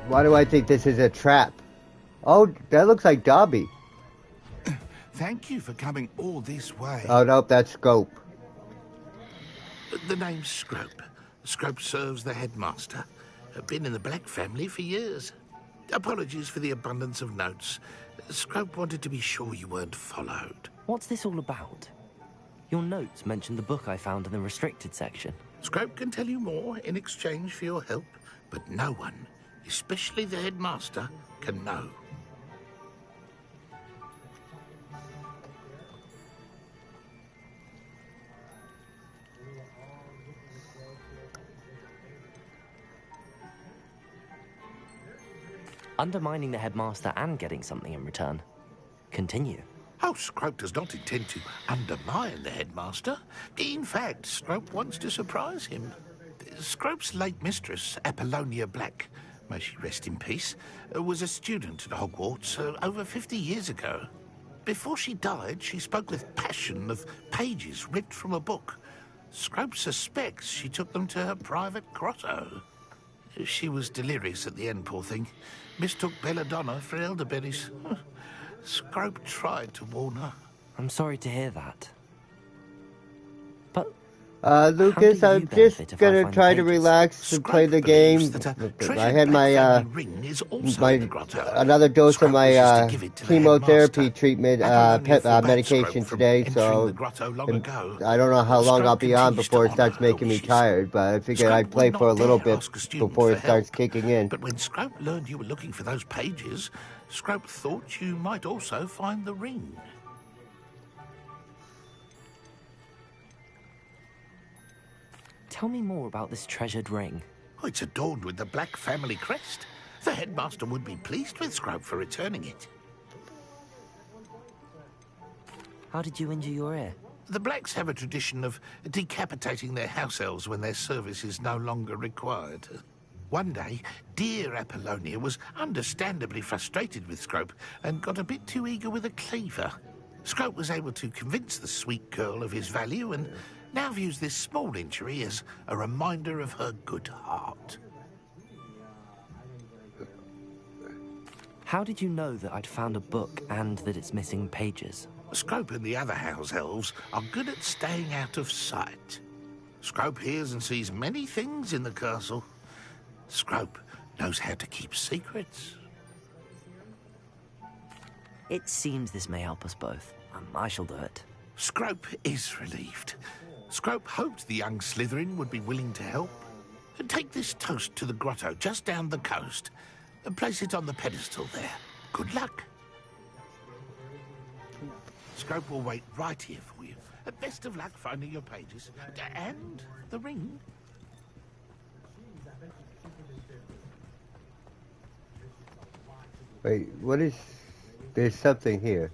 Why do I think this is a trap? Oh, that looks like Dobby. Thank you for coming all this way. Oh, nope, that's Scope. The name's Scrope. Scrope serves the headmaster. Been in the Black family for years. Apologies for the abundance of notes. Scrope wanted to be sure you weren't followed. What's this all about? Your notes mentioned the book I found in the restricted section. Scrope can tell you more in exchange for your help, but no one, especially the headmaster, can know. Undermining the headmaster and getting something in return. Continue. Oh, Scrope does not intend to undermine the headmaster. In fact, Scrope wants to surprise him. Scrope's late mistress, Apollonia Black, may she rest in peace, was a student at Hogwarts over 50 years ago. Before she died, she spoke with passion of pages ripped from a book. Scrope suspects she took them to her private grotto. She was delirious at the end, poor thing. Mistook belladonna for elderberries. Scrope tried to warn her. I'm sorry to hear that. But Lucas, I'm just gonna try to relax and play the game. I had my another dose of my chemotherapy treatment medication today, so I don't know how long I'll be on before it starts making me tired. But I figured I'd play for a little bit before it starts kicking in. But when Scrope learned you were looking for those pages, Scrope thought you might also find the ring. Tell me more about this treasured ring. Oh, it's adorned with the Black family crest. The headmaster would be pleased with Scrope for returning it. How did you injure your ear? The Blacks have a tradition of decapitating their house elves when their service is no longer required. One day, dear Apollonia was understandably frustrated with Scrope and got a bit too eager with a cleaver. Scrope was able to convince the sweet girl of his value and now views this small injury as a reminder of her good heart. How did you know that I'd found a book and that it's missing pages? Scrope and the other house elves are good at staying out of sight. Scrope hears and sees many things in the castle. Scrope knows how to keep secrets. It seems this may help us both. I shall do it. Scrope is relieved. Scrope hoped the young Slytherin would be willing to help. Take this toast to the grotto just down the coast and place it on the pedestal there. Good luck. Scrope will wait right here for you. Best of luck finding your pages. And the ring. Wait, what is... There's something here.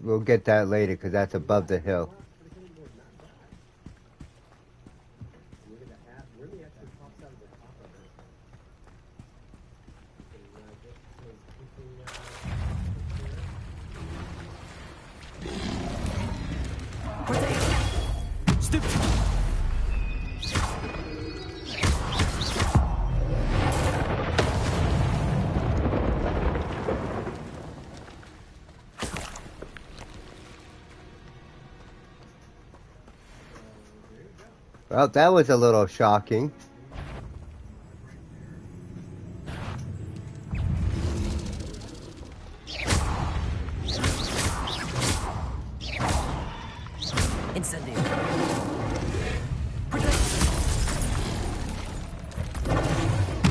We'll get that later, because that's above the hill. Well, that was a little shocking. Incendio.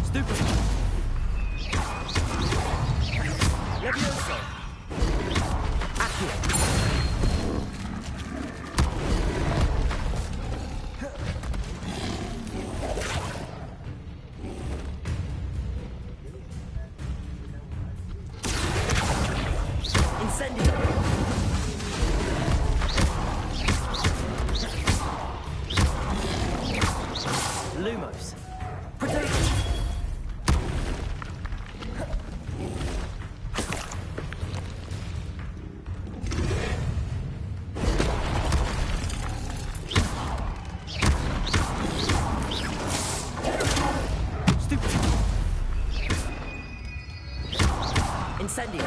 Stupid. Levioso. Accio. Lumos. Protect. Stupid. Incendio.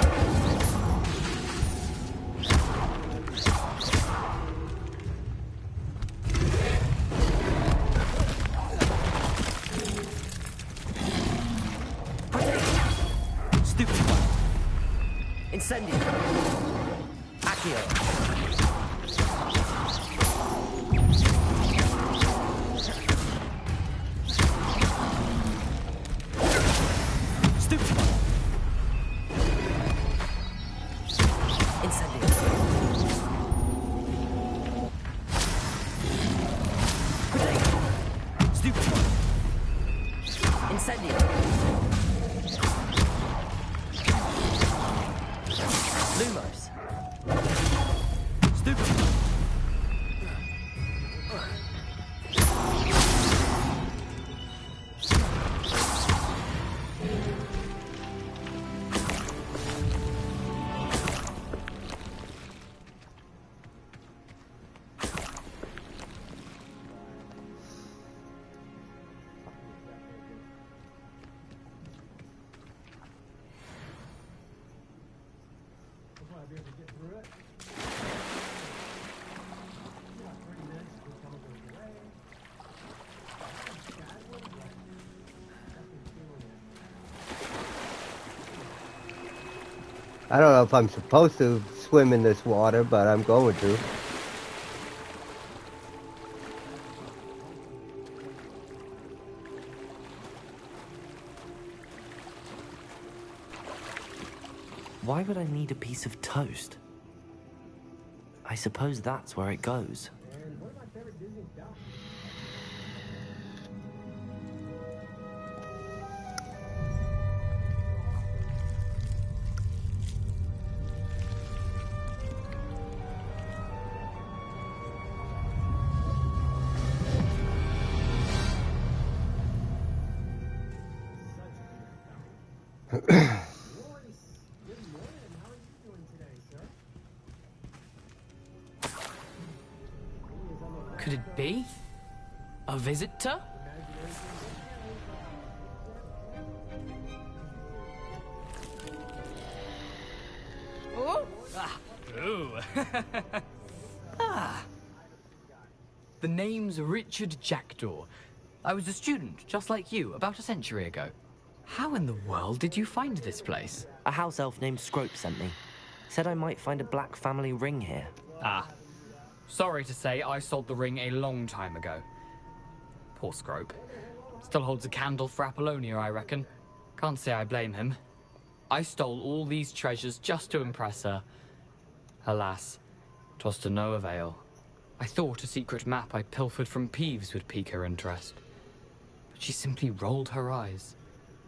Incendio. Accio. Stupid. Incendio. Stupid. Incendio. Lumos. Stupid. I don't know if I'm supposed to swim in this water, but I'm going to. Why would I need a piece of toast? I suppose that's where it goes. Could it be? A visitor? Oh! Ah. Ooh. Ah. The name's Richard Jackdaw. I was a student, just like you, about a century ago. How in the world did you find this place? A house elf named Scrope sent me. Said I might find a black family ring here. Ah. Sorry to say, I sold the ring a long time ago. Poor Scrope. Still holds a candle for Apollonia, I reckon. Can't say I blame him. I stole all these treasures just to impress her. Alas, 'twas to no avail. I thought a secret map I pilfered from Peeves would pique her interest. But she simply rolled her eyes.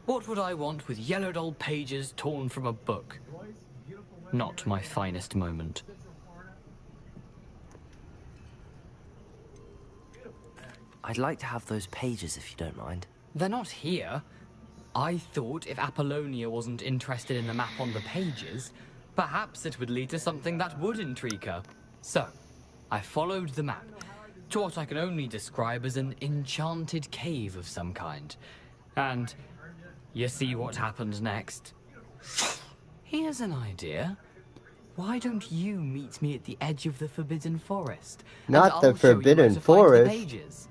What would I want with yellowed old pages torn from a book? Not my finest moment. I'd like to have those pages if you don't mind. They're not here. I thought if Apollonia wasn't interested in the map on the pages, perhaps it would lead to something that would intrigue her. So, I followed the map to what I can only describe as an enchanted cave of some kind. And you see what happened next. Here's an idea. Why don't you meet me at the edge of the Forbidden Forest? Not the Forbidden Forest.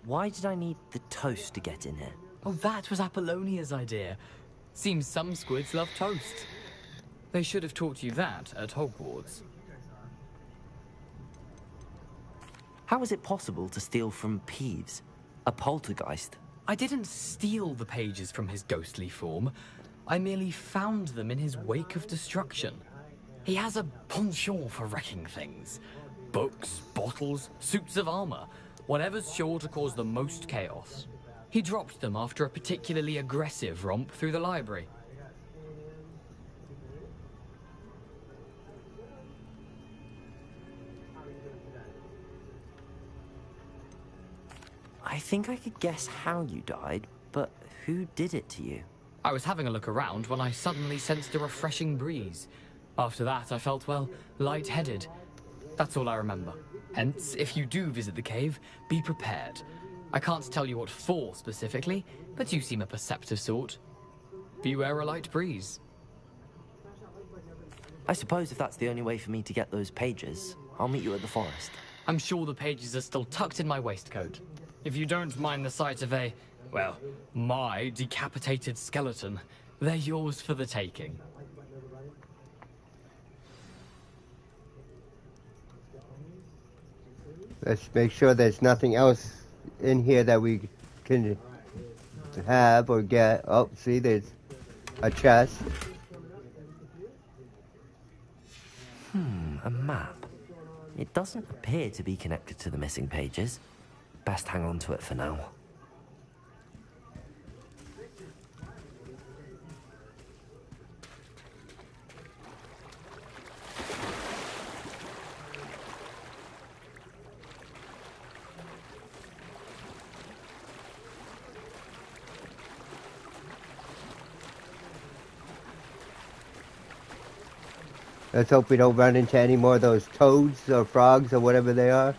Why did I need the toast to get in here? Oh, that was Apollonia's idea. Seems some squids love toast. They should have taught you that at Hogwarts. How is it possible to steal from Peeves? A poltergeist? I didn't steal the pages from his ghostly form. I merely found them in his wake of destruction. He has a penchant for wrecking things. Books, bottles, suits of armor. Whatever's sure to cause the most chaos. He dropped them after a particularly aggressive romp through the library. I think I could guess how you died, but who did it to you? I was having a look around when I suddenly sensed a refreshing breeze. After that, I felt, well, lightheaded. That's all I remember. Hence, if you do visit the cave, be prepared. I can't tell you what for specifically, but you seem a perceptive sort. Beware a light breeze. I suppose if that's the only way for me to get those pages, I'll meet you at the forest. I'm sure the pages are still tucked in my waistcoat. If you don't mind the sight of a, well, my decapitated skeleton, they're yours for the taking. Let's make sure there's nothing else in here that we can have or get. Oh, see, there's a chest. A map. It doesn't appear to be connected to the missing pages. Best hang on to it for now. Let's hope we don't run into any more of those toads or frogs or whatever they are.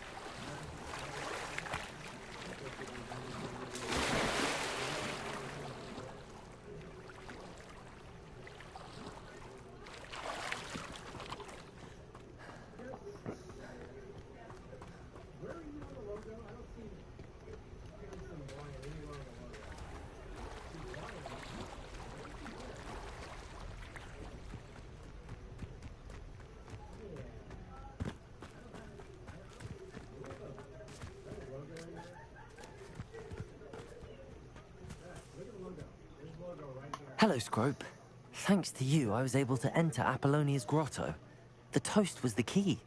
Hello, Scrope. Thanks to you, I was able to enter Apollonia's grotto. The toast was the key.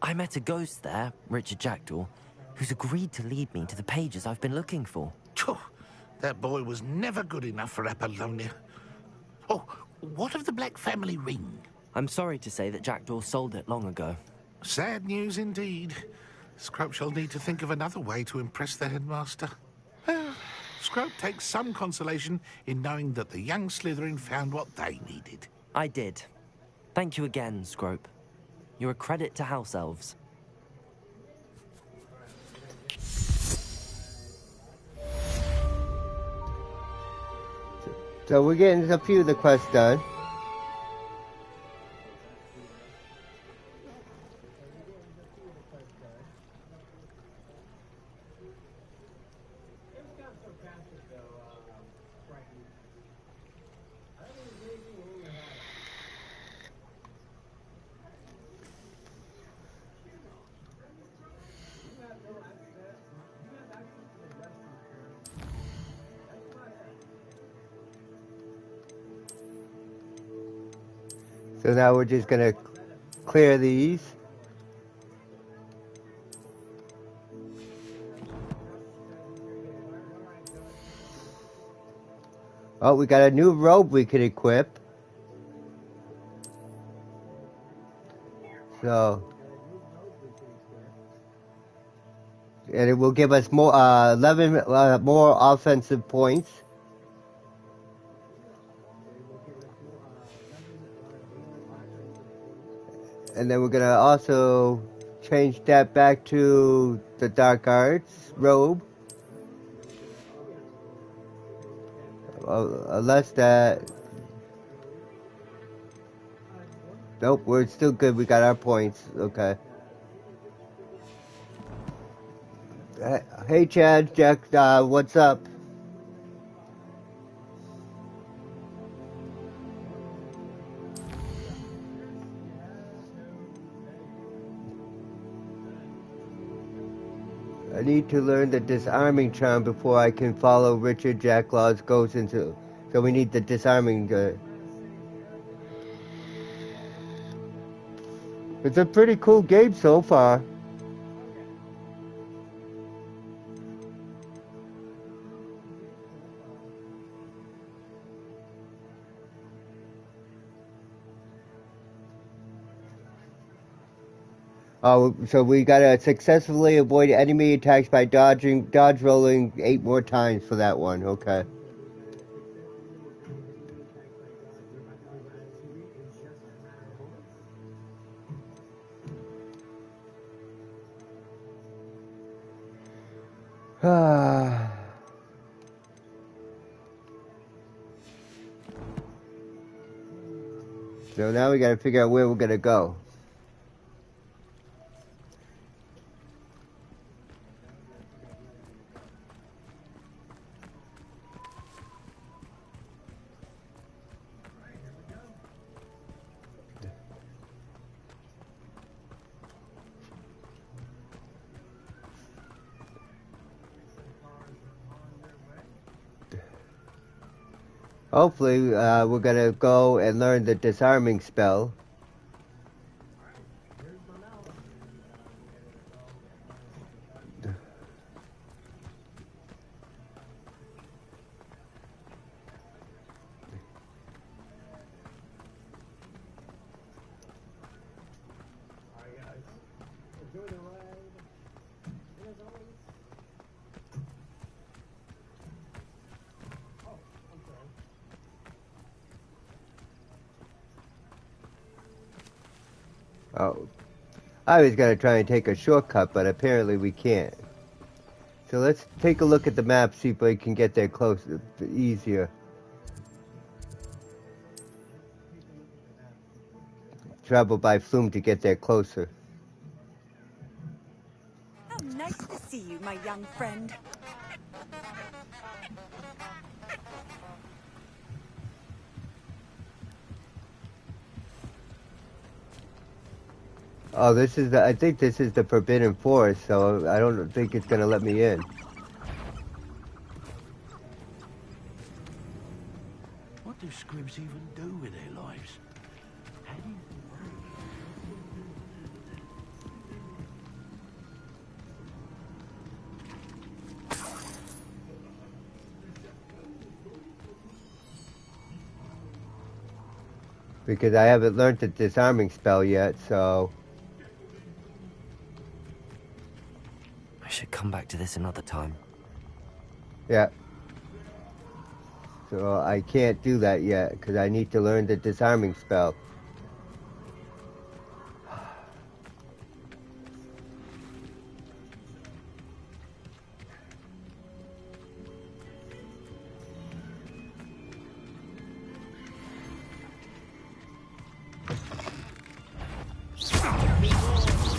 I met a ghost there, Richard Jackdaw, who's agreed to lead me to the pages I've been looking for. That boy was never good enough for Apollonia. Oh, what of the Black family ring? I'm sorry to say that Jackdaw sold it long ago. Sad news indeed. Scrope shall need to think of another way to impress the headmaster. Well, Scrope takes some consolation in knowing that the young Slytherin found what they needed. I did. Thank you again, Scrope. You're a credit to House Elves. So we're getting a few of the quests done. So now we're just gonna clear these. Oh, we got a new robe we could equip. So, and it will give us more 11 more offensive points. And then we're gonna also change that back to the Dark Arts robe. Unless that... Nope, we're still good. We got our points. Okay. Hey, Chad, Jack, what's up? I need to learn the disarming charm before I can follow Richard Jacklaw's ghost into... So we need the disarming... It's a pretty cool game so far. Oh, so we gotta successfully avoid enemy attacks by dodge rolling 8 more times for that one. Okay. So now we gotta figure out where we're gonna go. Hopefully, we're gonna go and learn the disarming spell. Oh, I was gonna try and take a shortcut, but apparently we can't. So let's take a look at the map, see if we can get there closer, easier. Travel by flume to get there closer. How nice to see you, my young friend. Oh, this is I think this is the Forbidden Forest, so I don't think it's gonna let me in. What do squibs even do with their lives? How do you... Because I haven't learned the disarming spell yet, so... come back to this another time. Yeah. So I can't do that yet, because I need to learn the disarming spell.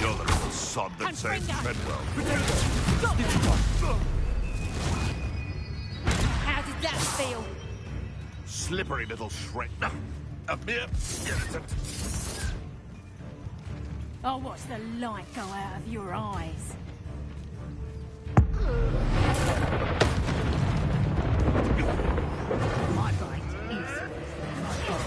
You're the little sod that saved Treadwell. How did that feel? Slippery little shred. A mere irritant. I'll watch the light go out of your eyes. My bite is my dog.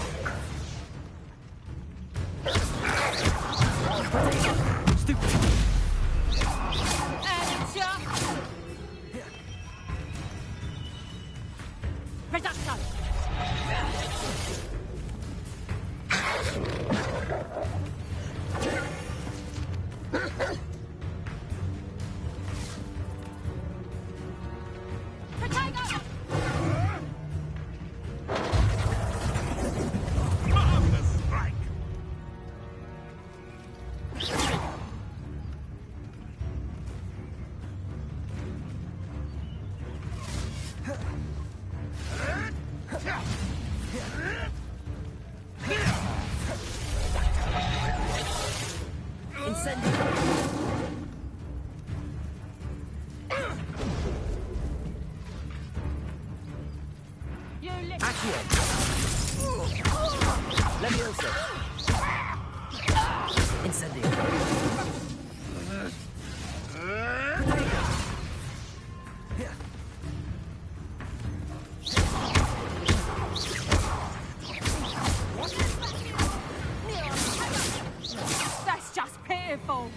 That's just pitiful.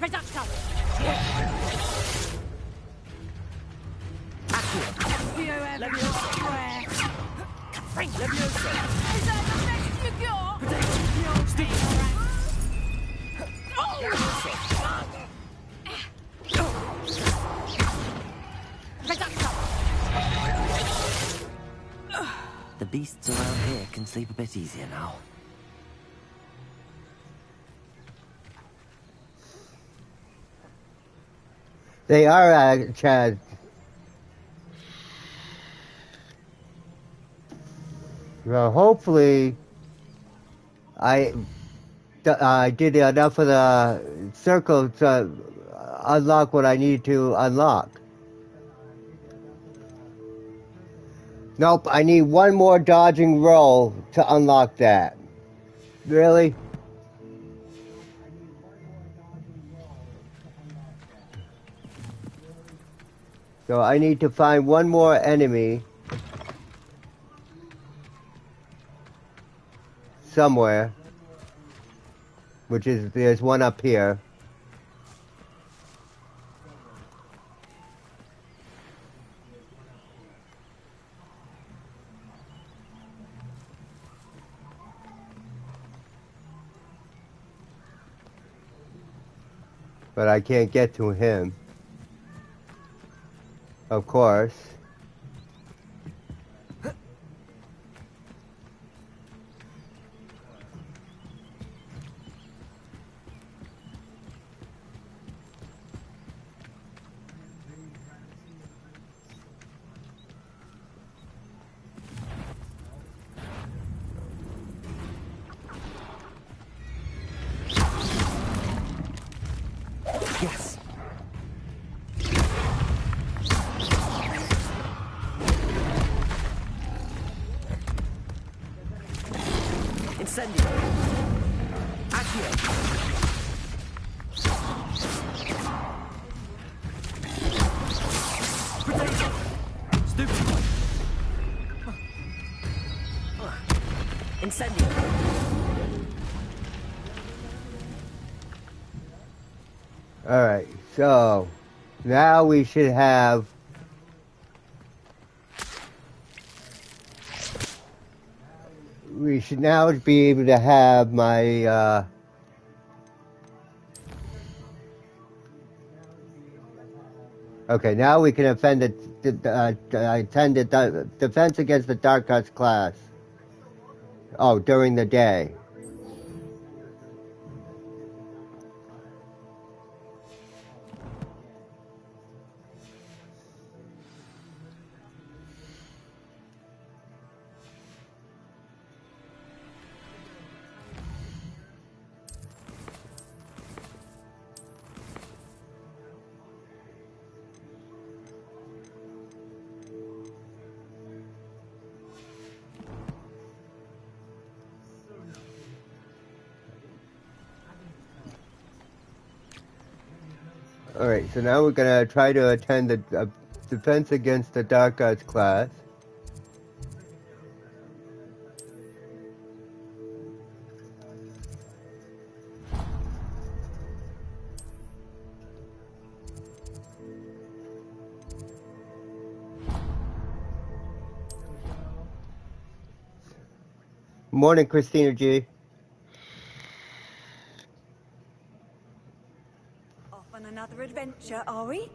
Reduction. You ever swear? Is that the best you got? You'll be The beasts around here can sleep a bit easier now. They are, Chad. Well, hopefully, I did enough of the circle to unlock what I need to unlock. Nope, I need one more dodging roll to unlock that. Really? So I need to find one more enemy somewhere, which is, there's one up here. But I can't get to him. Of course. Yes. Incendio. Accio. Potato. Stupid one. Incendio. Alright, so now we should have now be able to have my Okay, now we can attend the defense against the dark arts class. Oh, during the day. Alright, so now we're gonna try to attend the defense against the dark arts class. Morning, Christina G. Off on another adventure, are we?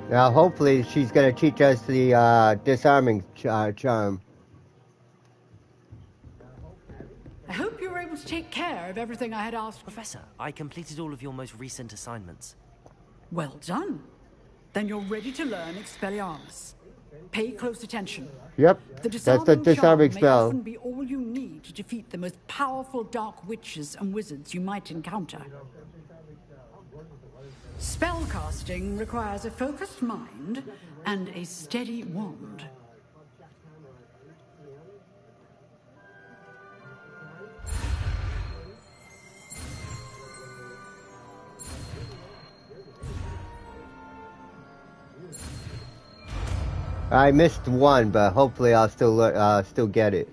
Now, hopefully, she's gonna teach us the disarming charm. I hope you were able to take care of everything I had asked. Professor, I completed all of your most recent assignments. Well done. Then you're ready to learn Expelliarmus. Pay close attention. Yep, The that's the disarming may spell. often be all you need to defeat the most powerful dark witches and wizards you might encounter. Spellcasting requires a focused mind and a steady wand. I missed one, but hopefully I'll still get it.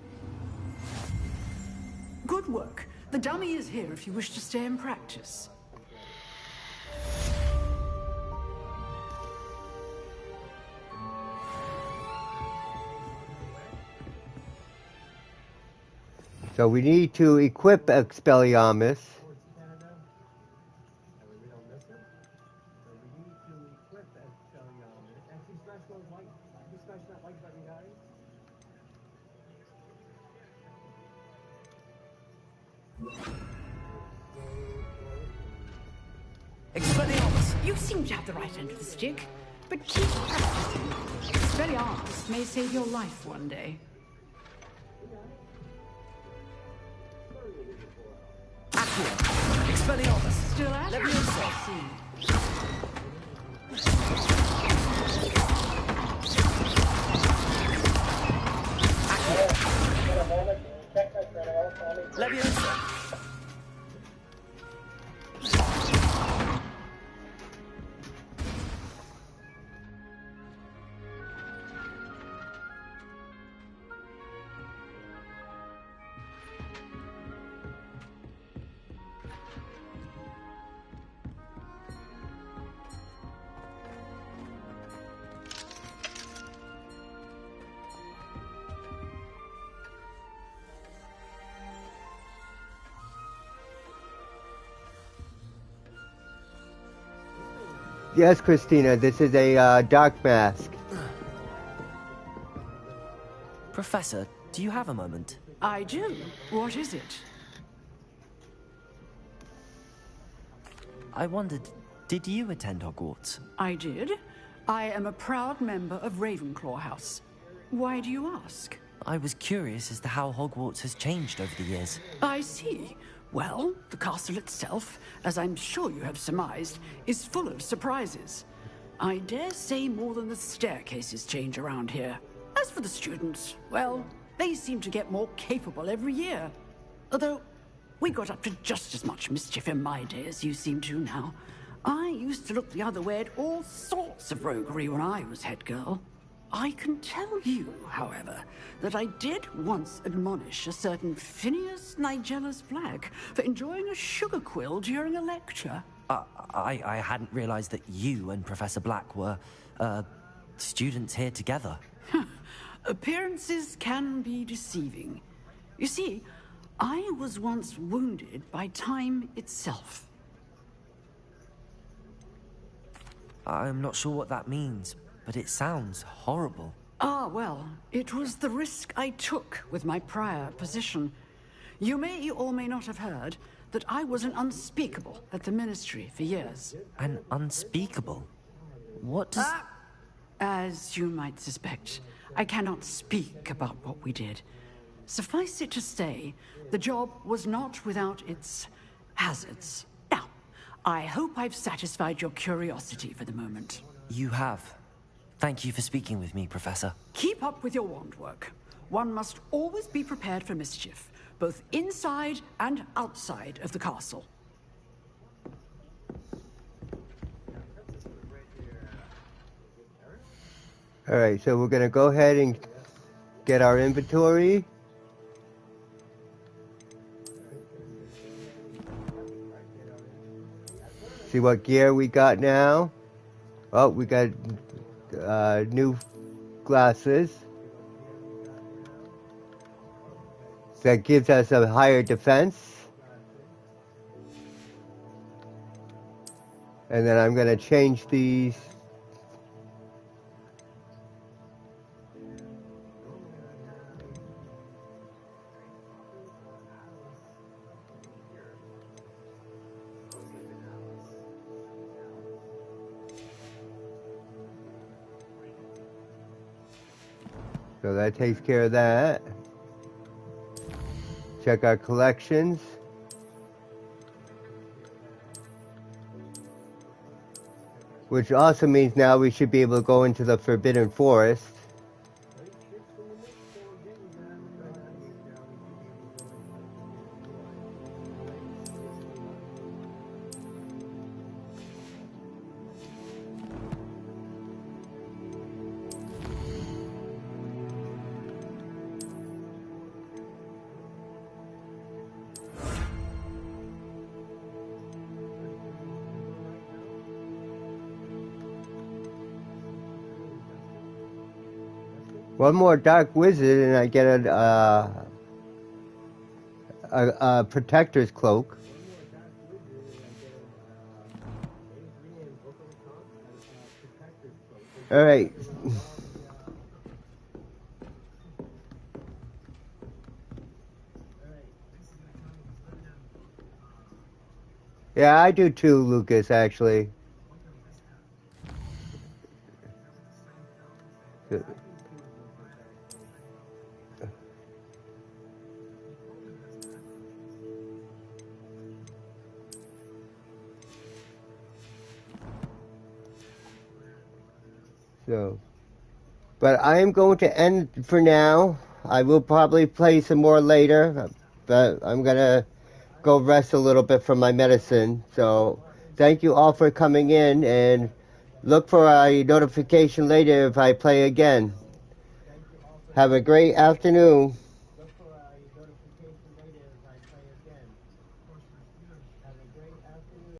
Good work. The dummy is here if you wish to stay and practice. So we need to equip Expelliarmus. Expelliarmus! You seem to have the right end of the stick, but keep practicing. Expelliarmus may save your life one day. Expelliarmus! Still at Let me see. Leviosa! Yes, Christina, this is a dark mask. Professor, do you have a moment? I do. What is it? I wondered, did you attend Hogwarts? I did. I am a proud member of Ravenclaw House. Why do you ask? I was curious as to how Hogwarts has changed over the years. I see. Well, the castle itself, as I'm sure you have surmised, is full of surprises. I dare say more than the staircases change around here. As for the students, well, they seem to get more capable every year. Although, we got up to just as much mischief in my day as you seem to now. I used to look the other way at all sorts of roguery when I was head girl. I can tell you, however, that I did once admonish a certain Phineas Nigella's Flag for enjoying a sugar quill during a lecture. I hadn't realized that you and Professor Black were, students here together. Appearances can be deceiving. You see, I was once wounded by time itself. I'm not sure what that means, but it sounds horrible. Ah, well, it was the risk I took with my prior position. You may or may not have heard that I was an unspeakable at the Ministry for years. An unspeakable? What does... As you might suspect, I cannot speak about what we did. Suffice it to say, the job was not without its hazards. Now, I hope I've satisfied your curiosity for the moment. You have. Thank you for speaking with me, Professor. Keep up with your wand work. One must always be prepared for mischief, both inside and outside of the castle. Alright, so we're gonna go ahead and get our inventory. See what gear we got now. Oh, we got new glasses. That gives us a higher defense. And then I'm gonna change these. So that takes care of that. Check our collections. Which also means now we should be able to go into the Forbidden Forest. One more Dark Wizard and I get a Protector's Cloak. Alright. Yeah, I do too, Lucas, actually. So, but I am going to end for now. I will probably play some more later, but I'm gonna go rest a little bit from my medicine. So, thank you all for coming in, and look for a notification later if I play again. Have a great afternoon.